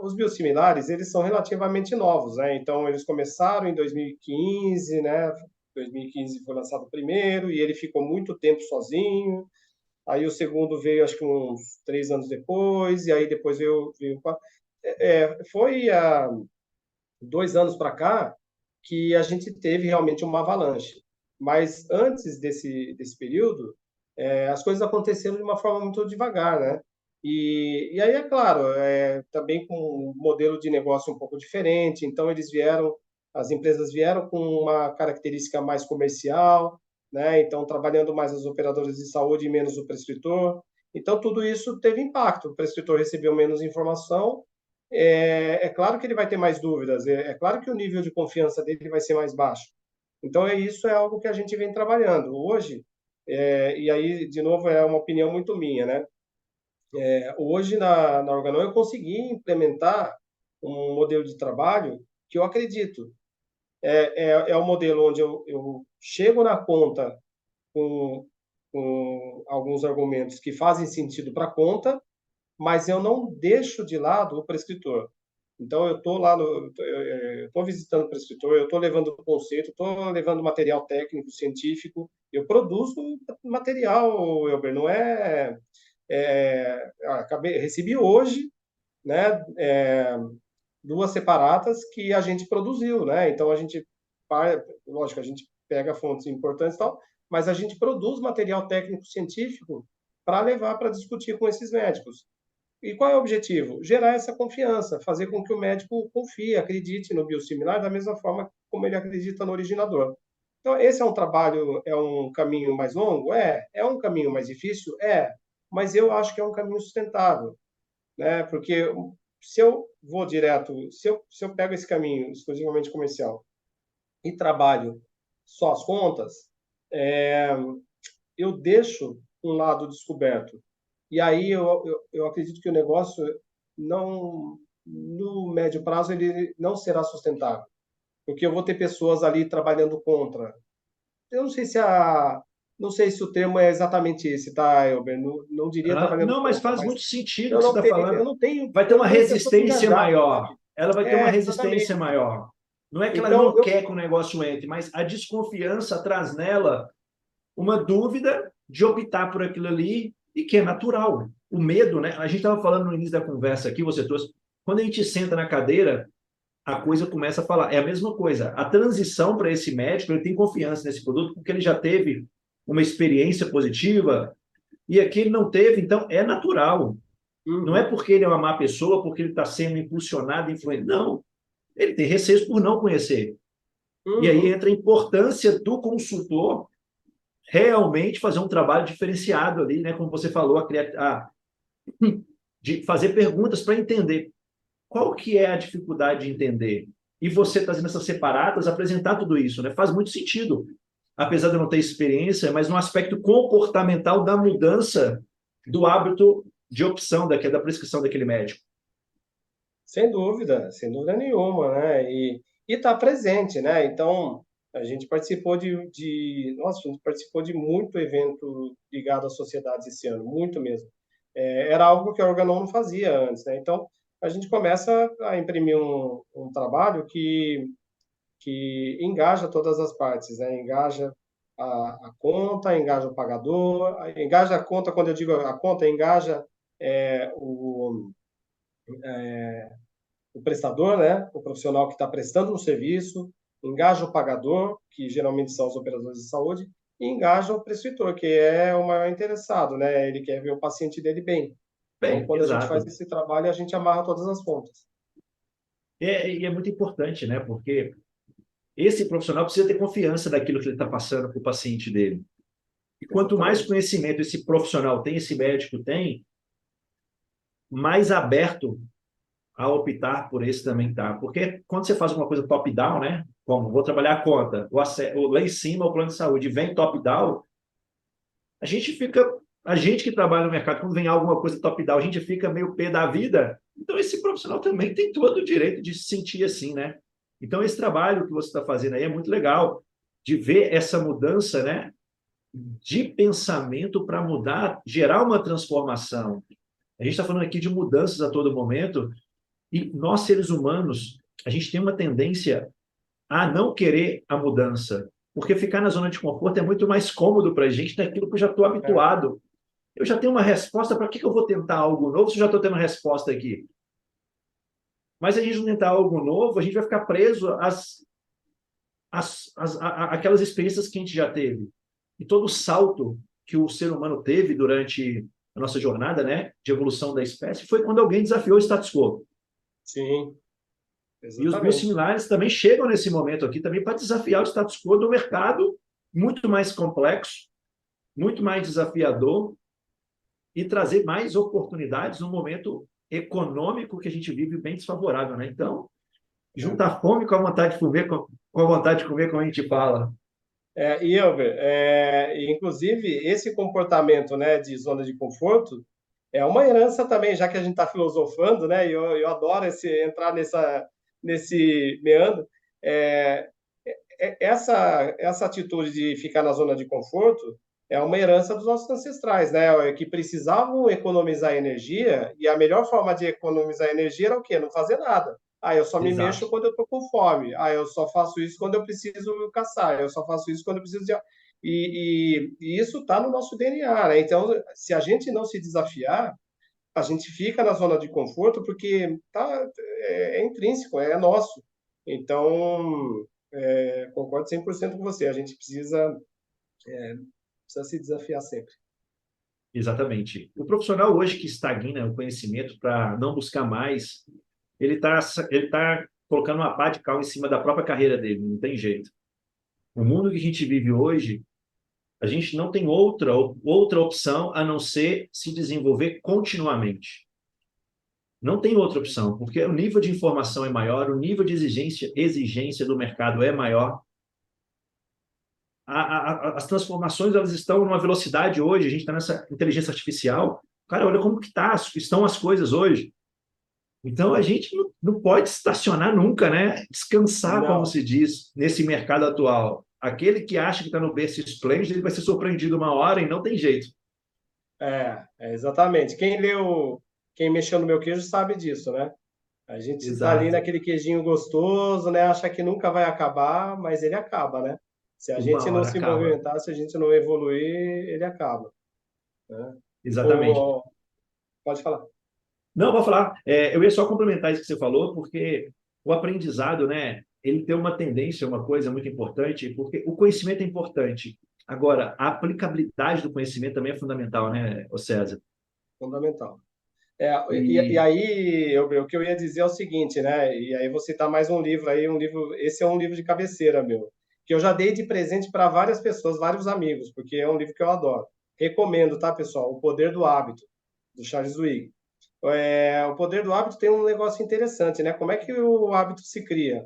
Os biosimilares, eles são relativamente novos, né? Então, eles começaram em 2015, né? 2015 foi lançado o primeiro e ele ficou muito tempo sozinho. Aí o segundo veio, acho que uns 3 anos depois, e aí depois veio foi há 2 anos para cá que a gente teve realmente uma avalanche. Mas antes desse período, as coisas aconteceram de uma forma muito devagar, né? E aí, é claro, também com um modelo de negócio um pouco diferente, então as empresas vieram com uma característica mais comercial, né? Então, trabalhando mais as operadoras de saúde e menos o prescritor. Então, tudo isso teve impacto. O prescritor recebeu menos informação, claro que ele vai ter mais dúvidas, é claro que o nível de confiança dele vai ser mais baixo. Então, isso é algo que a gente vem trabalhando. Hoje, e aí, de novo, é uma opinião muito minha, né? Hoje, na Organon, eu consegui implementar um modelo de trabalho que eu acredito. É um modelo onde eu chego na conta com alguns argumentos que fazem sentido para a conta, mas eu não deixo de lado o prescritor. Então, eu estou lá, eu estou visitando o prescritor, eu estou levando o conceito, estou levando material técnico, científico, eu produzo material, Elber, não é... recebi hoje, né, duas separatas que a gente produziu, né? Então, lógico, a gente pega fontes importantes e tal, mas a gente produz material técnico científico para levar para discutir com esses médicos. E qual é o objetivo? Gerar essa confiança, fazer com que o médico confie, acredite no biosimilar da mesma forma como ele acredita no originador. Então, esse é um trabalho, é um caminho mais longo? É um caminho mais difícil? Mas eu acho que é um caminho sustentável, né? Porque se eu vou direto, se eu pego esse caminho exclusivamente comercial e trabalho só as contas, é, eu deixo um lado descoberto. E aí eu acredito que o negócio não, no médio prazo, ele não será sustentável, porque eu vou ter pessoas ali trabalhando contra. Eu não sei se o termo é exatamente esse, tá, Elber? Não diria trabalhando Não, mas contra, faz mas muito sentido o que você está falando. Vai ter eu uma não tenho pessoas resistência engajadas, maior. sabe? Ela vai ter uma resistência Exatamente. maior. Não é que ela Então, não quer que o negócio entre, mas a desconfiança traz nela uma dúvida de optar por aquilo ali e que é natural. O medo, né? A gente estava falando no início da conversa aqui, você trouxe. Quando a gente senta na cadeira, a coisa começa a falar. É a mesma coisa. A transição para esse médico, ele tem confiança nesse produto porque ele já teve uma experiência positiva e aqui ele não teve, então é natural. Não é uhum, porque ele é uma má pessoa, porque ele está sendo impulsionado, influenciado. Não. Ele tem receios por não conhecer. E aí uhum. entra a importância do consultor realmente fazer um trabalho diferenciado ali, né? Como você falou, de fazer perguntas para entender qual que é a dificuldade de entender. E você trazendo essas separadas, apresentar tudo isso, né? Faz muito sentido. Apesar de eu não ter experiência, mas no aspecto comportamental da mudança do hábito de opção da prescrição daquele médico. Sem dúvida nenhuma, né? E está presente, né? Então, a gente participou nossa, a gente participou de muito evento ligado às sociedades esse ano, muito mesmo. Era algo que a Organon não fazia antes, né? Então, a gente começa a imprimir um trabalho que engaja todas as partes, né? Engaja a conta, engaja o pagador, engaja a conta, quando eu digo a conta, engaja é, o, o prestador, né? O profissional que está prestando um serviço, engaja o pagador, que geralmente são os operadores de saúde, e engaja o prescritor, que é o maior interessado, né? Ele quer ver o paciente dele bem. Então, Bem, quando a gente faz exato. esse trabalho, a gente amarra todas as pontas. E é muito importante, né? Porque esse profissional precisa ter confiança daquilo que ele está passando para o paciente dele. E quanto mais Exatamente. conhecimento esse profissional tem, esse médico tem, mais aberto a optar por esse também tá. Porque quando você faz uma coisa top-down, né? Como vou trabalhar a conta, lá em cima o plano de saúde vem top-down, a gente fica. A gente que trabalha no mercado, quando vem alguma coisa top-down, a gente fica meio pé da vida. Então, esse profissional também tem todo o direito de se sentir assim, né? Então, esse trabalho que você está fazendo aí é muito legal, de ver essa mudança, né? De pensamento para mudar, gerar uma transformação. A gente está falando aqui de mudanças a todo momento, e nós, seres humanos, a gente tem uma tendência a não querer a mudança, porque ficar na zona de conforto é muito mais cômodo para a gente daquilo que eu já estou É, habituado. Eu já tenho uma resposta, para que eu vou tentar algo novo se eu já estou tendo resposta aqui? Mas a gente não tentar algo novo, a gente vai ficar preso àquelas experiências que a gente já teve. E todo o salto que o ser humano teve durante a nossa jornada, né, de evolução da espécie, foi quando alguém desafiou o status quo. sim, E os exatamente. biosimilares também chegam nesse momento aqui também para desafiar o status quo do mercado, muito mais complexo, muito mais desafiador e trazer mais oportunidades no momento econômico que a gente vive bem desfavorável, né? Então, É. junta a fome com a vontade de comer, com a vontade de comer, como a gente fala. E Elber, inclusive, esse comportamento, né, de zona de conforto é uma herança também, já que a gente está filosofando, né, e eu adoro entrar nesse meandro. É, essa atitude de ficar na zona de conforto é uma herança dos nossos ancestrais, né? Que precisavam economizar energia, e a melhor forma de economizar energia era o quê? Não fazer nada. Ah, eu só me Exato. mexo quando eu estou com fome. Ah, eu só faço isso quando eu preciso caçar. Eu só faço isso quando eu preciso de. E isso está no nosso DNA, né? Então, se a gente não se desafiar, a gente fica na zona de conforto porque é intrínseco, é nosso. Então, concordo 100% com você. A gente precisa se desafiar sempre. Exatamente. O profissional hoje que estagna o conhecimento para não buscar mais, ele tá colocando uma pá de cal em cima da própria carreira dele, não tem jeito. O mundo que a gente vive hoje, a gente não tem outra opção a não ser se desenvolver continuamente. Não tem outra opção, porque o nível de informação é maior, o nível de exigência do mercado é maior. As transformações elas estão numa velocidade hoje, a gente está nessa inteligência artificial. Cara, olha como que estão as coisas hoje. Então a gente não pode estacionar nunca, né? Descansar, como Não, se diz, nesse mercado atual. Aquele que acha que está no berço esplêndido, ele vai ser surpreendido uma hora e não tem jeito. exatamente. Quem mexeu no meu queijo sabe disso, né? A gente está ali Exato. naquele queijinho gostoso, né? Acha que nunca vai acabar, mas ele acaba, né? Se a Uma gente não hora se acaba. movimentar, se a gente não evoluir, ele acaba, né? Exatamente. O, pode falar. Não, vou falar. Eu ia só complementar isso que você falou, porque o aprendizado, né? Ele tem uma tendência, uma coisa muito importante, porque o conhecimento é importante. Agora, a aplicabilidade do conhecimento também é fundamental, né, ô César? Fundamental. E E aí, o que eu ia dizer é o seguinte, né? E aí vou citar mais um livro aí, esse é um livro de cabeceira, meu, que eu já dei de presente para várias pessoas, vários amigos, porque é um livro que eu adoro. Recomendo, tá, pessoal? O Poder do Hábito, do Charles Duhigg. O Poder do Hábito tem um negócio interessante, né? Como é que o hábito se cria?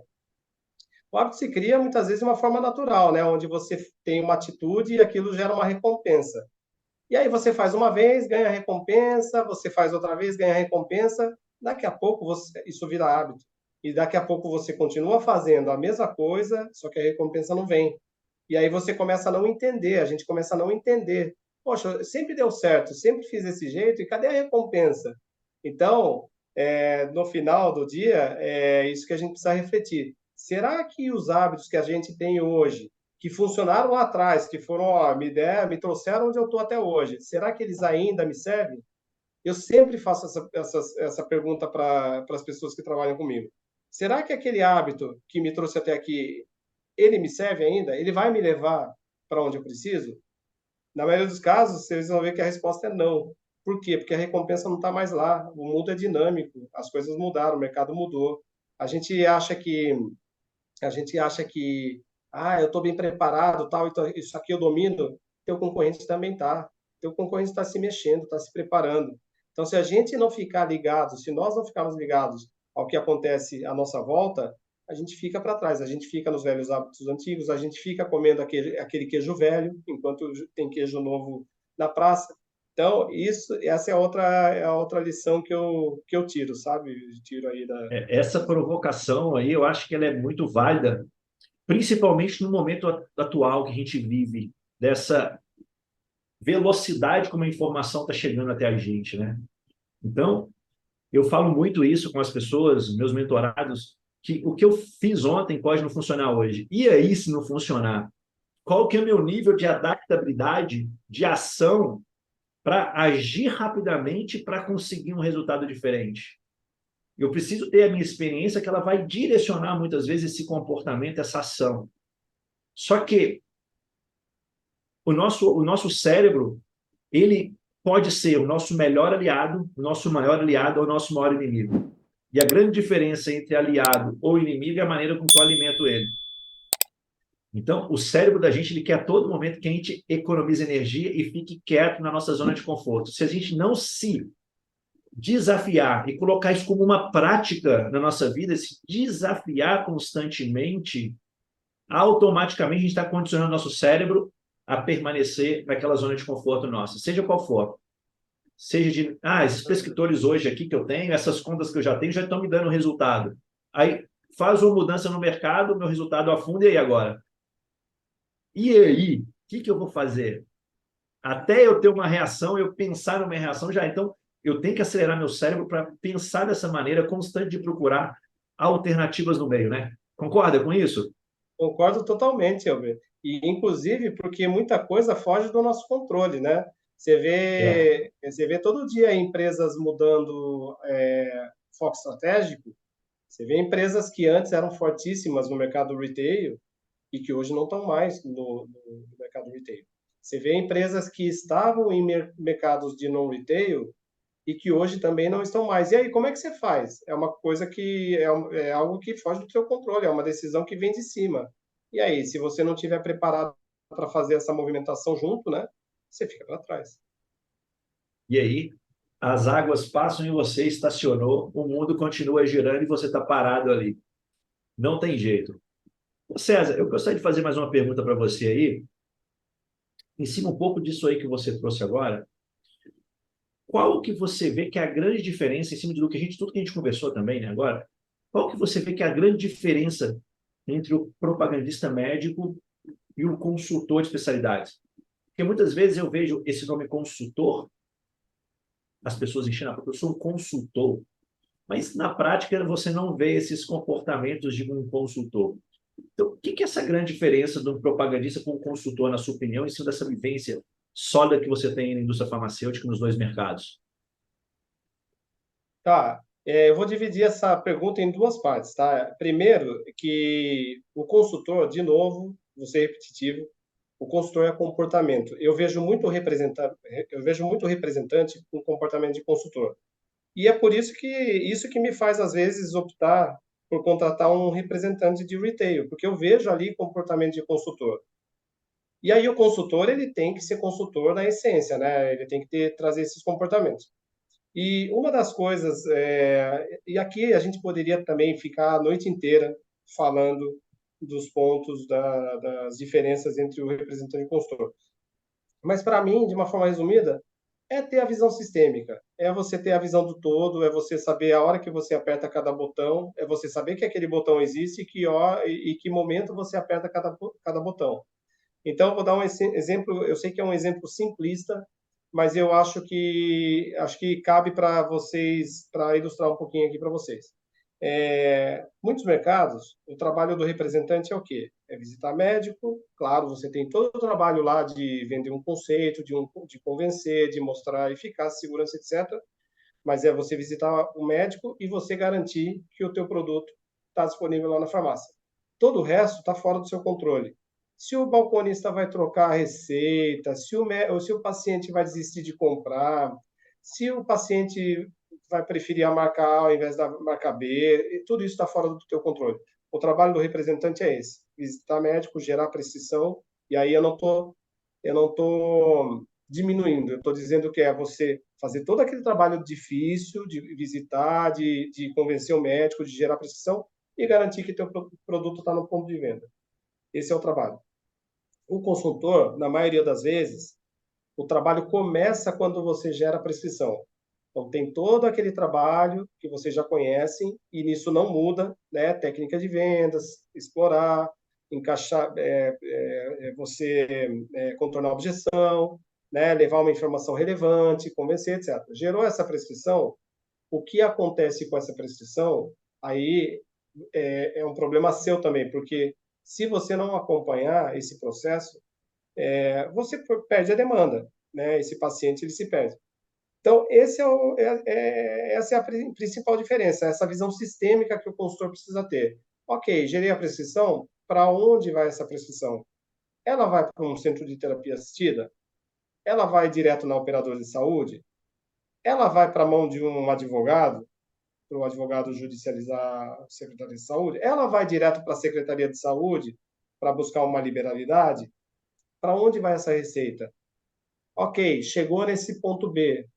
O hábito se cria muitas vezes de uma forma natural, né? Onde você tem uma atitude e aquilo gera uma recompensa. E aí você faz uma vez, ganha recompensa, você faz outra vez, ganha recompensa. Daqui a pouco isso vira hábito. E daqui a pouco você continua fazendo a mesma coisa, só que a recompensa não vem. E aí você começa a não entender, a gente começa a não entender. Poxa, sempre deu certo, sempre fiz desse jeito, e cadê a recompensa? Então, no final do dia, é isso que a gente precisa refletir. Será que os hábitos que a gente tem hoje, que funcionaram lá atrás, que foram, ó, me trouxeram onde eu estou até hoje, será que eles ainda me servem? Eu sempre faço essa pergunta para as pessoas que trabalham comigo. Será que aquele hábito que me trouxe até aqui, ele me serve ainda? Ele vai me levar para onde eu preciso? Na maioria dos casos, vocês vão ver que a resposta é não. Por quê? Porque a recompensa não está mais lá. O mundo é dinâmico, as coisas mudaram, o mercado mudou. A gente acha que a gente acha que eu estou bem preparado, tal, então, isso aqui eu domino. Teu concorrente também está. Teu concorrente está se mexendo, está se preparando. Então, se a gente não ficar ligado, se nós não ficarmos ligados ao que acontece à nossa volta, a gente fica para trás, a gente fica nos velhos hábitos antigos, a gente fica comendo aquele queijo velho, enquanto tem queijo novo na praça. Então, essa é a outra lição que eu tiro, sabe? Tiro aí da. essa provocação aí, eu acho que ela é muito válida, principalmente no momento atual que a gente vive, dessa velocidade como a informação está chegando até a gente, né? Então, eu falo muito isso com as pessoas, meus mentorados, que o que eu fiz ontem pode não funcionar hoje. E aí, se não funcionar, qual que é o meu nível de adaptabilidade, de ação para agir rapidamente para conseguir um resultado diferente? Eu preciso ter a minha experiência que ela vai direcionar muitas vezes esse comportamento, essa ação. Só que o nosso cérebro, ele pode ser o nosso melhor aliado, o nosso maior aliado ou o nosso maior inimigo. E a grande diferença entre aliado ou inimigo é a maneira com que eu alimento ele. Então, o cérebro da gente, ele quer a todo momento que a gente economize energia e fique quieto na nossa zona de conforto. Se a gente não se desafiar e colocar isso como uma prática na nossa vida, se desafiar constantemente, automaticamente a gente está condicionando nosso cérebro a permanecer naquela zona de conforto nossa, seja qual for. Seja de, esses prescritores hoje aqui que eu tenho, essas contas que eu já tenho, já estão me dando resultado. Aí faz uma mudança no mercado, meu resultado afunda, e aí agora? E aí? O que eu vou fazer? Até eu ter uma reação, eu pensar numa reação já. Então, eu tenho que acelerar meu cérebro para pensar dessa maneira constante de procurar alternativas no meio, né? Concorda com isso? Concordo totalmente, Elber. E, inclusive, porque muita coisa foge do nosso controle, né? É. Você vê todo dia empresas mudando foco estratégico. Você vê empresas que antes eram fortíssimas no mercado retail e que hoje não estão mais no mercado retail. Você vê empresas que estavam em mercados de non-retail e que hoje também não estão mais. E aí, como é que você faz? É uma coisa que é algo que foge do seu controle, é uma decisão que vem de cima. E aí, se você não estiver preparado para fazer essa movimentação junto, né, você fica para trás. E aí, as águas passam e você estacionou, o mundo continua girando e você está parado ali. Não tem jeito. Ô, César, eu gostaria de fazer mais uma pergunta para você aí. Em cima um pouco disso aí que você trouxe agora. Qual que você vê que é a grande diferença, em cima de tudo que a gente conversou também, né, agora? Qual que você vê que é a grande diferença entre o propagandista médico e o consultor de especialidades? Porque muitas vezes eu vejo esse nome consultor, as pessoas enchendo, porque eu sou um consultor, mas na prática você não vê esses comportamentos de um consultor. Então, o que é essa grande diferença do propagandista com o consultor, na sua opinião, em cima dessa vivência sólida que você tem na indústria farmacêutica nos dois mercados? Tá, eu vou dividir essa pergunta em duas partes, tá? Primeiro, que o consultor, de novo, vou ser repetitivo, o consultor é comportamento. Eu vejo muito representante com comportamento de consultor. E é por isso que me faz às vezes optar por contratar um representante de retail, porque eu vejo ali comportamento de consultor. E aí o consultor ele tem que ser consultor na essência, né? Ele tem que trazer esses comportamentos. E uma das coisas, e aqui a gente poderia também ficar a noite inteira falando dos pontos das diferenças entre o representante e o consultor. Mas para mim, de uma forma resumida, é ter a visão sistêmica, é você ter a visão do todo, é você saber a hora que você aperta cada botão, é você saber que aquele botão existe e que momento você aperta cada botão. Então, eu vou dar um exemplo, eu sei que é um exemplo simplista, mas eu acho que cabe para vocês, para ilustrar um pouquinho aqui para vocês. Muitos mercados, o trabalho do representante é o quê? É visitar médico, claro, você tem todo o trabalho lá de vender um conceito, de convencer, de mostrar eficácia, segurança, etc. Mas é você visitar o médico e você garantir que o teu produto está disponível lá na farmácia. Todo o resto está fora do seu controle. Se o balconista vai trocar a receita, se o paciente vai desistir de comprar, se o paciente vai preferir a marca A ao invés da marca B, tudo isso está fora do teu controle. O trabalho do representante é esse: visitar médico, gerar prescrição, e aí eu não tô diminuindo, eu estou dizendo que é você fazer todo aquele trabalho difícil de visitar, de convencer o médico, de gerar prescrição e garantir que teu produto está no ponto de venda. Esse é o trabalho. O consultor, na maioria das vezes, o trabalho começa quando você gera a prescrição. Então, tem todo aquele trabalho que vocês já conhecem, e nisso não muda, né? Técnica de vendas, explorar, encaixar, contornar a objeção, né? Levar uma informação relevante, convencer, etc. Gerou essa prescrição, o que acontece com essa prescrição, aí é um problema seu também, porque se você não acompanhar esse processo, você perde a demanda, né? Esse paciente ele se perde. Então, essa é a principal diferença, essa visão sistêmica que o consultor precisa ter. Ok, gerei a prescrição, para onde vai essa prescrição? Ela vai para um centro de terapia assistida? Ela vai direto na operadora de saúde? Ela vai para a mão de um advogado, para o advogado judicializar a Secretaria de Saúde? Ela vai direto para a Secretaria de Saúde para buscar uma liberalidade? Para onde vai essa receita? Ok, chegou nesse ponto B.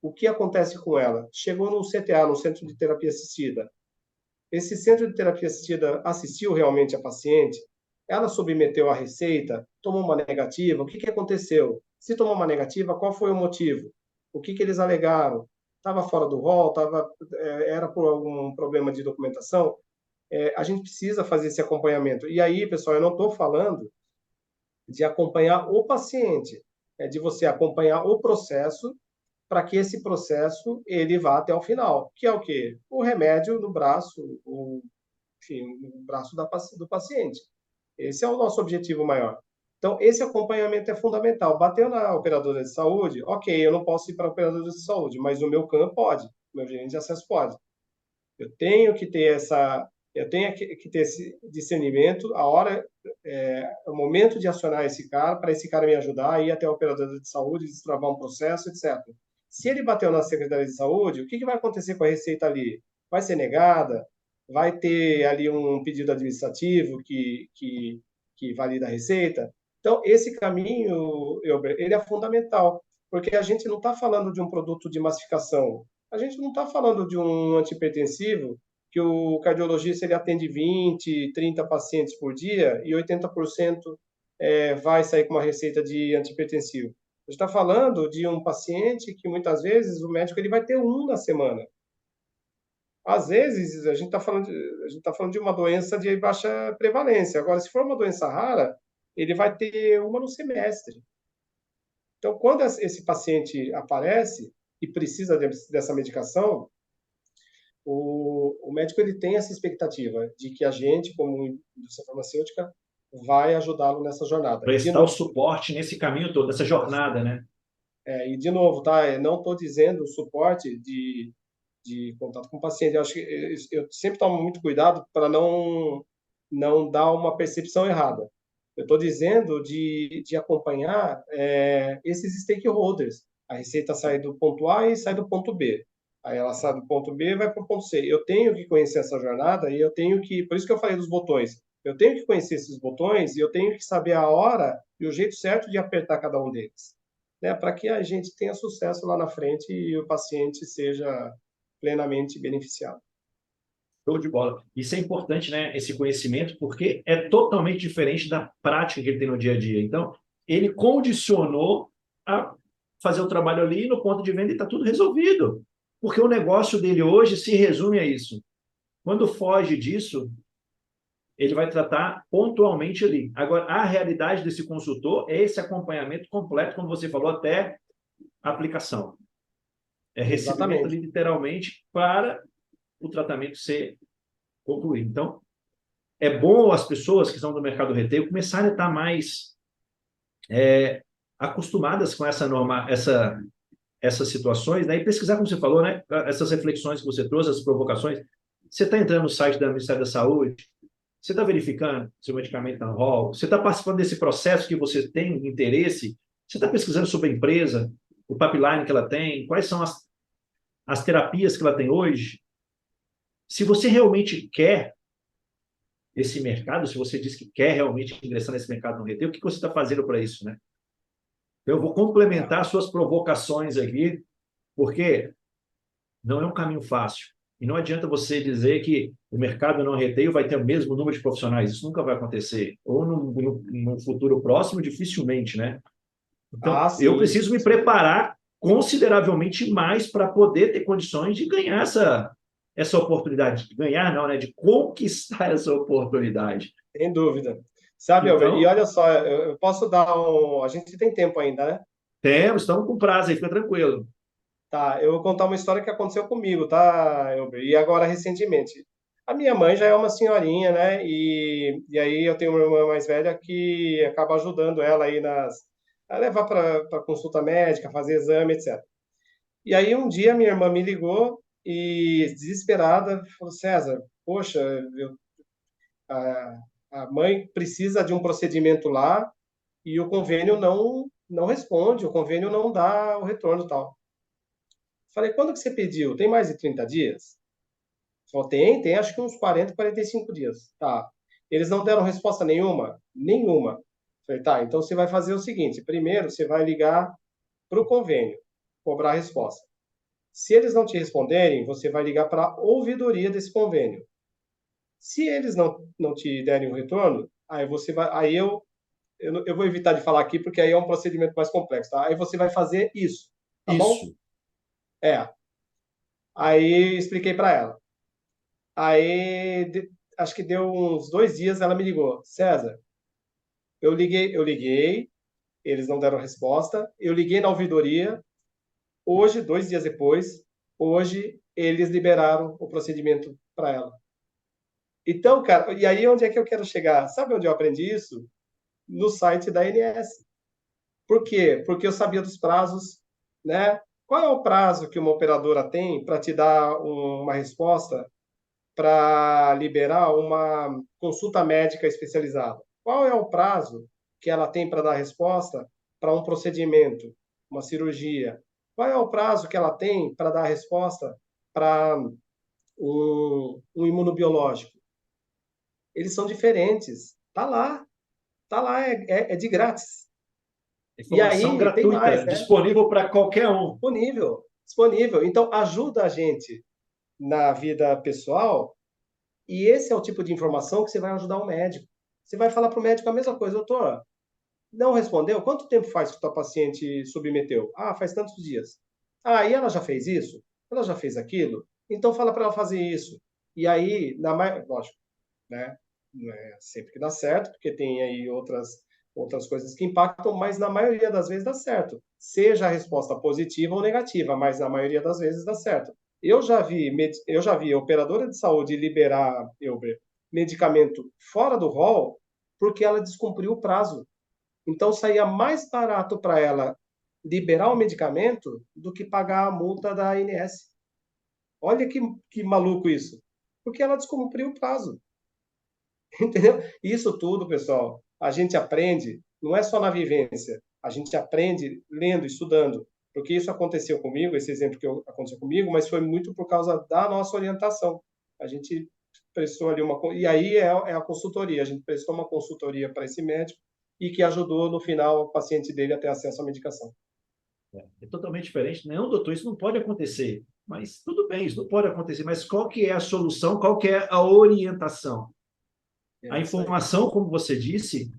O que acontece com ela? Chegou no CTA, no Centro de Terapia Assistida. Esse Centro de Terapia Assistida assistiu realmente a paciente? Ela submeteu a receita? Tomou uma negativa? O que aconteceu? Se tomou uma negativa, qual foi o motivo? O que eles alegaram? Estava fora do rol? Era por algum problema de documentação? A gente precisa fazer esse acompanhamento. E aí, pessoal, eu não estou falando de acompanhar o paciente. é de você acompanhar o processo para que esse processo ele vá até o final, que é o quê? O remédio no braço, enfim, no braço do paciente. Esse é o nosso objetivo maior. Então, esse acompanhamento é fundamental. Bateu na operadora de saúde, ok, eu não posso ir para a operadora de saúde, mas o meu CAM pode, o meu gerente de acesso pode. Eu tenho que ter esse discernimento, a hora, o momento de acionar esse cara, para esse cara me ajudar a ir até a operadora de saúde, destravar um processo, etc. Se ele bateu na Secretaria de Saúde, o que vai acontecer com a receita ali? Vai ser negada? Vai ter ali um pedido administrativo que valida a receita? Então, esse caminho, Elber, ele é fundamental, porque a gente não está falando de um produto de massificação, a gente não está falando de um antihipertensivo que o cardiologista ele atende 20, 30 pacientes por dia e 80% vai sair com uma receita de antihipertensivo. A gente está falando de um paciente que muitas vezes o médico ele vai ter um na semana. Às vezes a gente está falando de uma doença de baixa prevalência. Agora, se for uma doença rara, ele vai ter uma no semestre. Então, quando esse paciente aparece e precisa dessa medicação, o médico ele tem essa expectativa de que a gente, como indústria farmacêutica, vai ajudá-lo nessa jornada. E de Prestar o novo, suporte nesse caminho todo, nessa jornada, né? tá? Eu não estou dizendo o suporte de contato com o paciente. Eu acho que eu sempre tomo muito cuidado para não dar uma percepção errada. Eu estou dizendo de acompanhar esses stakeholders. A receita sai do ponto A e sai do ponto B. Aí ela sai do ponto B e vai para o ponto C. Eu tenho que conhecer essa jornada e eu tenho que. Por isso que eu falei dos botões. Eu tenho que conhecer esses botões e eu tenho que saber a hora e o jeito certo de apertar cada um deles, né? Para que a gente tenha sucesso lá na frente e o paciente seja plenamente beneficiado. Show de bola. Isso é importante, né? Esse conhecimento, porque é totalmente diferente da prática que ele tem no dia a dia. Então, ele condicionou a fazer o trabalho ali no ponto de venda e está tudo resolvido. Porque o negócio dele hoje se resume a isso. Quando foge disso, ele vai tratar pontualmente ali. Agora, a realidade desse consultor é esse acompanhamento completo, como você falou, até a aplicação. É recebimento ali, Exatamente. literalmente, para o tratamento ser concluído. Então, é bom as pessoas que estão no mercado retail começarem a estar mais acostumadas com essas situações, né? E pesquisar, como você falou, né? Essas reflexões que você trouxe, essas provocações. Você está entrando no site do Ministério da Saúde, você está verificando se o medicamento está no rol, você está participando desse processo que você tem interesse, você está pesquisando sobre a empresa, o pipeline que ela tem, quais são as terapias que ela tem hoje. Se você realmente quer esse mercado, se você diz que quer realmente ingressar nesse mercado no retail, o que você está fazendo para isso, né? Eu vou É, complementar suas provocações aqui, porque não é um caminho fácil. E não adianta você dizer que o mercado não retail vai ter o mesmo número de profissionais. Isso nunca vai acontecer. Ou no futuro próximo, dificilmente, né? Então, eu sim, preciso isso com me certeza. preparar consideravelmente mais para poder ter condições de ganhar essa oportunidade. De ganhar, não, né? De conquistar essa oportunidade. Sem dúvida. Sabe, Albert, e Então, olha só, eu posso dar um. A gente tem tempo ainda, né? estamos com prazo aí, fica tranquilo. Tá, eu vou contar uma história que aconteceu comigo, tá, Elber? E agora, recentemente. A minha mãe já é uma senhorinha, né? E aí eu tenho uma irmã mais velha que acaba ajudando ela aí a levar para consulta médica, fazer exame, etc. E aí um dia minha irmã me ligou e, desesperada, falou: César, poxa, a, a mãe precisa de um procedimento lá e o convênio não responde, o convênio não dá o retorno e tal. Falei, quando que você pediu? Tem mais de 30 dias? Falou, tem acho que uns 40, 45 dias. Tá. Eles não deram resposta nenhuma? Nenhuma. Falei, tá, então você vai fazer o seguinte: primeiro você vai ligar para o convênio, cobrar a resposta. Se eles não te responderem, você vai ligar para a ouvidoria desse convênio. Se eles não te derem o retorno, aí você vai, eu vou evitar de falar aqui porque aí é um procedimento mais complexo, tá? Aí você vai fazer isso, tá bom? Isso. É. Aí expliquei para ela. Aí acho que deu uns 2 dias, ela me ligou, César. Eu liguei eles não deram resposta. Eu liguei na ouvidoria, hoje, 2 dias depois, hoje eles liberaram o procedimento para ela. Então, cara, e aí onde é que eu quero chegar? Sabe onde eu aprendi isso? No site da ANS. Por quê? Porque eu sabia dos prazos, né? Qual é o prazo que uma operadora tem para te dar uma resposta para liberar uma consulta médica especializada? Qual é o prazo que ela tem para dar resposta para um procedimento, uma cirurgia? Qual é o prazo que ela tem para dar resposta para um imunobiológico? Eles são diferentes. Tá lá, é de grátis. E Informação aí tem mais, gratuita, né? disponível para qualquer um. Disponível, disponível. Então ajuda a gente na vida pessoal. E esse é o tipo de informação que você vai ajudar o médico. Você vai falar para o médico a mesma coisa, doutor. Não respondeu? Quanto tempo faz que a tua paciente submeteu? Ah, faz tantos dias. Ah, e ela já fez isso? Ela já fez aquilo? Então fala para ela fazer isso. E aí, lógico, né? Não é sempre que dá certo, porque tem aí outras coisas que impactam, mas na maioria das vezes dá certo. Seja a resposta positiva ou negativa, mas na maioria das vezes dá certo. Eu já vi operadora de saúde liberar medicamento fora do rol porque ela descumpriu o prazo. Então saía mais barato para ela liberar o medicamento do que pagar a multa da ANS. Olha que maluco isso. Porque ela descumpriu o prazo. Entendeu? Isso tudo, pessoal, a gente aprende, não é só na vivência, a gente aprende lendo, estudando, porque isso aconteceu comigo, esse exemplo aconteceu comigo, mas foi muito por causa da nossa orientação. A gente prestou ali e aí é a consultoria, a gente prestou uma consultoria para esse médico e que ajudou no final o paciente dele a ter acesso à medicação. É totalmente diferente. Não, doutor, isso não pode acontecer. Mas tudo bem, isso não pode acontecer. Mas qual que é a solução? Qual que é a orientação? A É isso aí. informação, como você disse,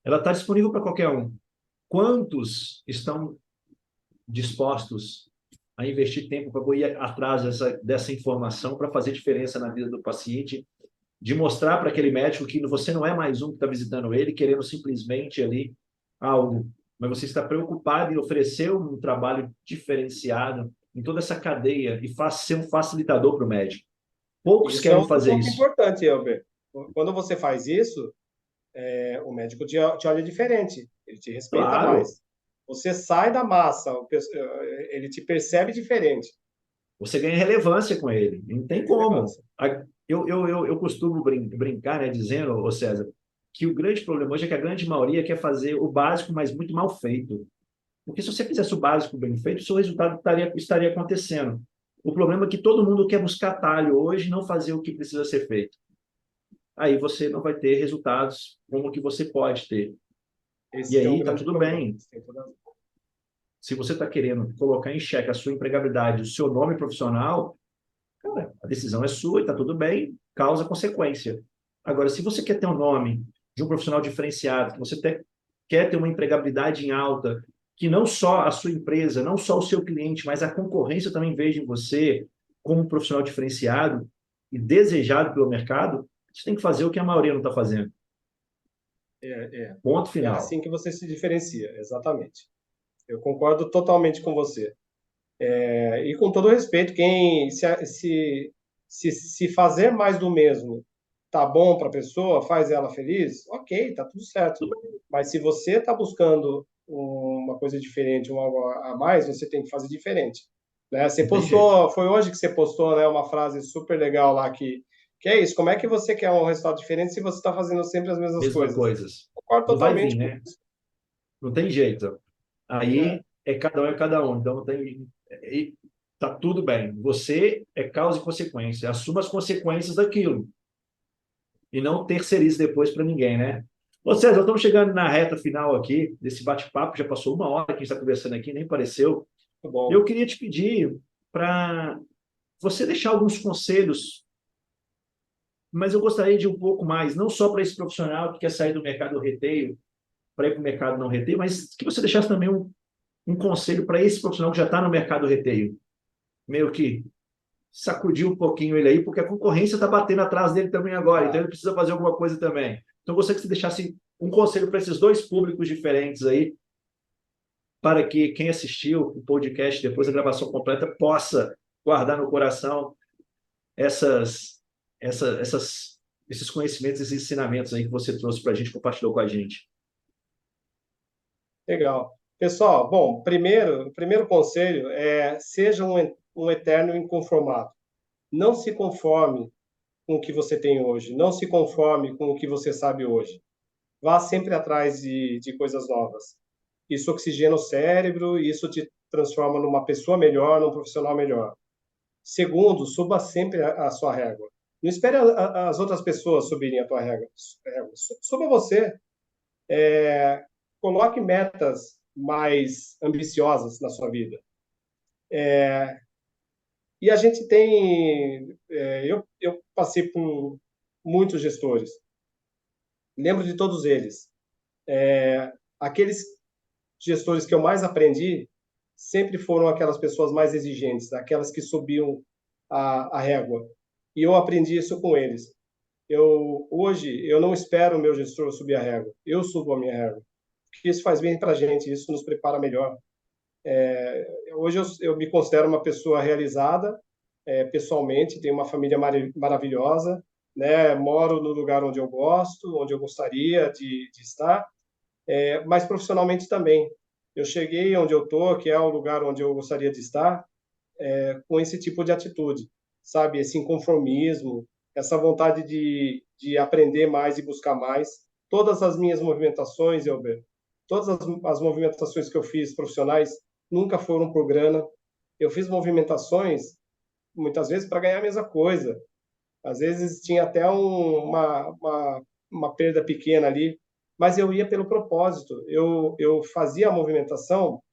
ela está disponível para qualquer um. Quantos estão dispostos a investir tempo para ir atrás dessa informação para fazer diferença na vida do paciente, de mostrar para aquele médico que você não é mais um que está visitando ele, querendo simplesmente ali algo, mas você está preocupado em oferecer um trabalho diferenciado em toda essa cadeia e ser um facilitador para o médico. Poucos Isso é querem outro fazer ponto isso. importante, Elber. Quando você faz isso, o médico te olha diferente, ele te respeita Claro, mais. Você sai da massa, ele te percebe diferente. você ganha relevância com ele. Não tem como. Relevância. Eu costumo brincar, né, dizendo, ô César, que o grande problema hoje é que a grande maioria quer fazer o básico, mas muito mal feito. Porque se você fizesse o básico bem feito, o seu resultado estaria acontecendo. O problema é que todo mundo quer buscar atalho hoje e não fazer o que precisa ser feito. Aí você não vai ter resultados como que você pode ter. E Esse que é um aí tá grande tudo problema. bem. Você tem toda a razão. Se você está querendo colocar em xeque a sua empregabilidade, o seu nome profissional, cara, a decisão é sua e está tudo bem, causa consequência. Agora, se você quer ter um nome de um profissional diferenciado, que você quer ter uma empregabilidade em alta, que não só a sua empresa, não só o seu cliente, mas a concorrência também veja em você como um profissional diferenciado e desejado pelo mercado, você tem que fazer o que a maioria não está fazendo. É, é, Ponto é final. assim que você se diferencia, exatamente. Eu concordo totalmente com você. E com todo respeito, quem se fazer mais do mesmo tá bom para a pessoa, faz ela feliz, ok, tá tudo certo. Mas se você está buscando uma coisa diferente, um algo a mais, você tem que fazer diferente. Né? Você Não tem jeito. postou, foi hoje que você postou, né, uma frase super legal lá que é isso, como é que você quer um resultado diferente se você está fazendo sempre as mesmas Mesma coisas? coisas. Concordo Não vai vir, totalmente com né? isso. Não tem jeito. Né? Aí é cada um. Então tem. E tá tudo bem. Você é causa e consequência. Assuma as consequências daquilo. E não terceirize depois para ninguém, né? Ô César, estamos chegando na reta final aqui desse bate-papo. Já passou uma hora que a gente está conversando aqui, nem pareceu. Muito Eu bom. queria te pedir para você deixar alguns conselhos, mas eu gostaria de um pouco mais, não só para esse profissional que quer sair do mercado retail, para ir para o mercado não retail, mas que você deixasse também um conselho para esse profissional que já está no mercado retail, meio que sacudir um pouquinho ele aí, porque a concorrência está batendo atrás dele também agora, então Tá. ele precisa fazer alguma coisa também. Então, eu gostaria que você deixasse um conselho para esses dois públicos diferentes aí, para que quem assistiu o podcast depois da gravação completa possa guardar no coração essas, esses conhecimentos, esses ensinamentos aí que você trouxe para a gente, compartilhou com a gente. Legal. Pessoal, bom, o primeiro conselho é seja um eterno inconformado. Não se conforme com o que você tem hoje. Não se conforme com o que você sabe hoje. Vá sempre atrás de coisas novas. Isso oxigena o cérebro, isso te transforma numa pessoa melhor, num profissional melhor. Segundo, suba sempre a sua régua. Não espere as outras pessoas subirem a tua régua. Suba você. Coloque metas mais ambiciosas na sua vida. E a gente tem... eu passei por muitos gestores. Lembro de todos eles. Aqueles gestores que eu mais aprendi sempre foram aquelas pessoas mais exigentes, aquelas que subiam a régua. E eu aprendi isso com eles. Hoje, eu não espero o meu gestor subir a régua. Eu subo a minha régua. Porque isso faz bem para a gente, isso nos prepara melhor. Hoje eu me considero uma pessoa realizada, pessoalmente, tenho uma família maravilhosa, né? Moro no lugar onde eu gosto, onde eu gostaria de estar, mas profissionalmente também. Eu cheguei onde eu estou, que é o lugar onde eu gostaria de estar, com esse tipo de atitude, sabe? Esse inconformismo, essa vontade de aprender mais e buscar mais. Todas as minhas movimentações, Elber, todas as movimentações que eu fiz profissionais nunca foram por grana. Eu fiz movimentações, muitas vezes, para ganhar a mesma coisa. Às vezes tinha até uma perda pequena ali, mas eu ia pelo propósito. Eu fazia a movimentação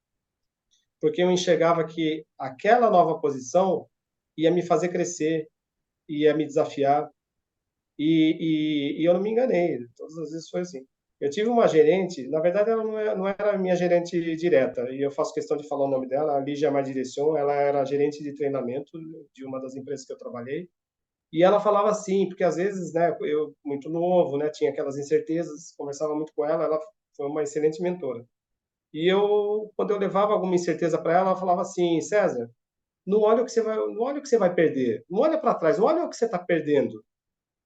porque eu enxergava que aquela nova posição ia me fazer crescer, ia me desafiar, e eu não me enganei, todas as vezes foi assim. Eu tive uma gerente, na verdade ela não era minha gerente direta, e eu faço questão de falar o nome dela, a Lígia Mardireção, ela era gerente de treinamento de uma das empresas que eu trabalhei, e ela falava assim, porque às vezes, né, eu muito novo, né, tinha aquelas incertezas, conversava muito com ela foi uma excelente mentora. E quando eu levava alguma incerteza para ela, ela falava assim, César, não olha o que você vai perder, não olha para trás, não olha o que você está perdendo,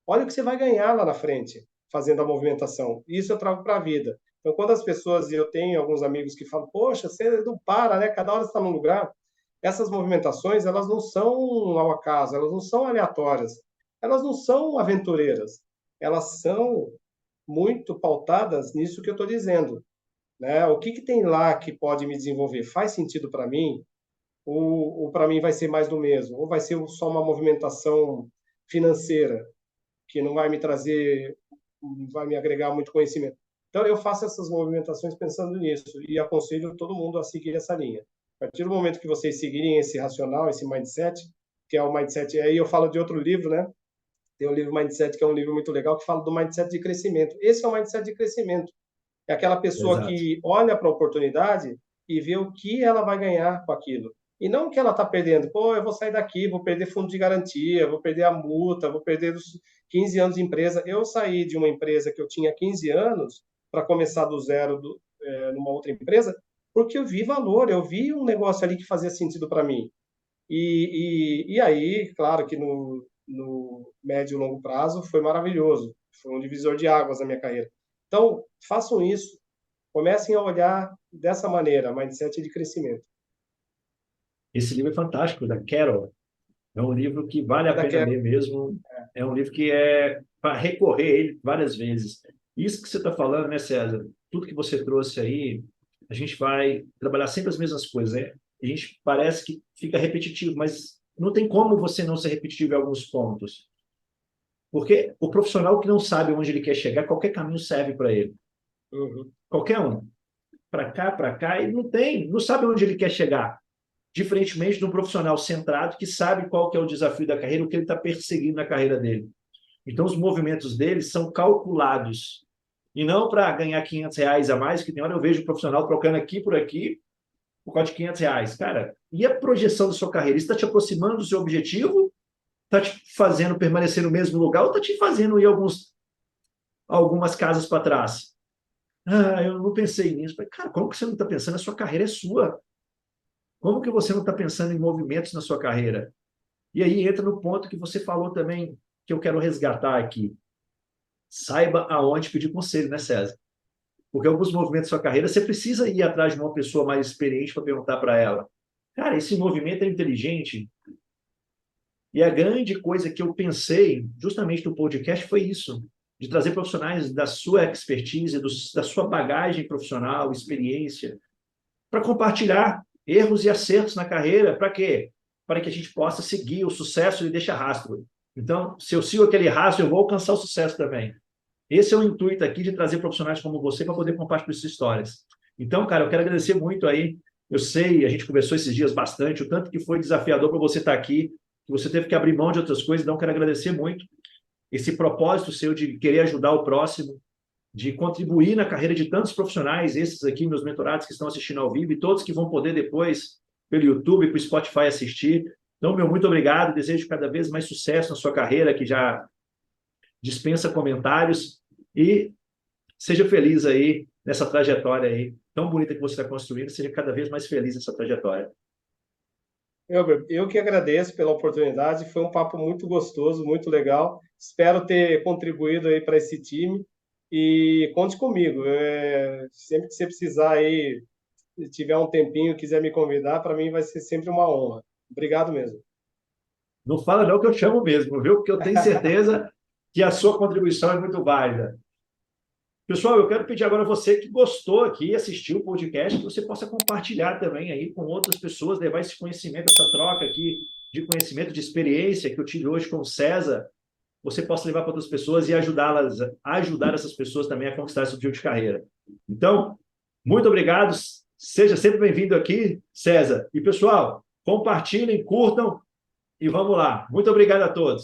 olha o que você vai ganhar lá na frente, fazendo a movimentação. Isso eu trago para a vida. Então, quando as pessoas, e eu tenho alguns amigos que falam, poxa, você não para, né? Cada hora você está num lugar. Essas movimentações, elas não são ao acaso, elas não são aleatórias, elas não são aventureiras, elas são muito pautadas nisso que eu estou dizendo, né? O que tem lá que pode me desenvolver? Faz sentido para mim? Ou para mim vai ser mais do mesmo? Ou vai ser só uma movimentação financeira que não vai me trazer, não vai me agregar muito conhecimento? Então, eu faço essas movimentações pensando nisso e aconselho todo mundo a seguir essa linha. A partir do momento que vocês seguirem esse racional, esse mindset, que é o mindset, aí eu falo de outro livro, né? Tem um livro Mindset, que é um livro muito legal, que fala do mindset de crescimento. Esse é o mindset de crescimento. É aquela pessoa Exato. que olha para a oportunidade e vê o que ela vai ganhar com aquilo. E não o que ela está perdendo. Pô, eu vou sair daqui, vou perder fundo de garantia, vou perder a multa, vou perder os 15 anos de empresa. Eu saí de uma empresa que eu tinha 15 anos para começar do zero numa outra empresa, porque eu vi valor, eu vi um negócio ali que fazia sentido para mim. E aí, claro que no médio e longo prazo foi maravilhoso. Foi um divisor de águas na minha carreira. Então, façam isso. Comecem a olhar dessa maneira, mindset de crescimento. Esse livro é fantástico, da Carol. É um livro que vale É a pena daquela. ler mesmo. É um livro que é para recorrer a ele várias vezes. Isso que você está falando, né, César? Tudo que você trouxe aí, a gente vai trabalhar sempre as mesmas coisas, né? A gente parece que fica repetitivo, mas não tem como você não ser repetitivo em alguns pontos. Porque o profissional que não sabe onde ele quer chegar, qualquer caminho serve para ele. Uhum. Qualquer um. Para cá, ele não tem, não sabe onde ele quer chegar. Diferentemente de um profissional centrado que sabe qual que é o desafio da carreira, o que ele está perseguindo na carreira dele. Então, os movimentos dele são calculados. E não para ganhar R$ 500 a mais, que tem hora eu vejo o profissional trocando aqui por aqui, por causa de R$ 500. Cara, e a projeção da sua carreira? Isso está te aproximando do seu objetivo? Está te fazendo permanecer no mesmo lugar ou está te fazendo ir algumas casas para trás? Ah, eu não pensei nisso. Falei, cara, como que você não está pensando? A sua carreira é sua. Como que você não está pensando em movimentos na sua carreira? E aí entra no ponto que você falou também, que eu quero resgatar aqui. Saiba aonde pedir conselho, né, César? Porque alguns movimentos da sua carreira, você precisa ir atrás de uma pessoa mais experiente para perguntar para ela. Cara, esse movimento é inteligente? E a grande coisa que eu pensei, justamente no podcast, foi isso, de trazer profissionais da sua expertise, da sua bagagem profissional, experiência, para compartilhar erros e acertos na carreira. Para quê? Para que a gente possa seguir o sucesso e deixar rastro. Então, se eu sigo aquele rastro, eu vou alcançar o sucesso também. Esse é o intuito aqui de trazer profissionais como você para poder compartilhar suas histórias. Então, cara, eu quero agradecer muito aí. Eu sei, a gente conversou esses dias bastante, o tanto que foi desafiador para você estar aqui, que você teve que abrir mão de outras coisas, então eu quero agradecer muito esse propósito seu de querer ajudar o próximo, de contribuir na carreira de tantos profissionais, esses aqui, meus mentorados que estão assistindo ao vivo, e todos que vão poder depois, pelo YouTube, pelo Spotify, assistir. Então, meu muito obrigado, desejo cada vez mais sucesso na sua carreira, que já dispensa comentários, e seja feliz aí nessa trajetória aí tão bonita que você está construindo, seja cada vez mais feliz nessa trajetória. Eu que agradeço pela oportunidade, foi um papo muito gostoso, muito legal. Espero ter contribuído aí para esse time e conte comigo. Sempre que você precisar aí, se tiver um tempinho, quiser me convidar, para mim vai ser sempre uma honra. Obrigado mesmo. Não fala não que eu chamo mesmo, viu? Porque eu tenho certeza que a sua contribuição é muito válida. Pessoal, eu quero pedir agora a você que gostou aqui, assistiu o podcast, que você possa compartilhar também aí com outras pessoas, levar esse conhecimento, essa troca aqui de conhecimento, de experiência que eu tive hoje com o César, você possa levar para outras pessoas e ajudá-las, ajudar essas pessoas também a conquistar esse objetivo de carreira. Então, muito obrigado, seja sempre bem-vindo aqui, César. E pessoal, compartilhem, curtam e vamos lá. Muito obrigado a todos.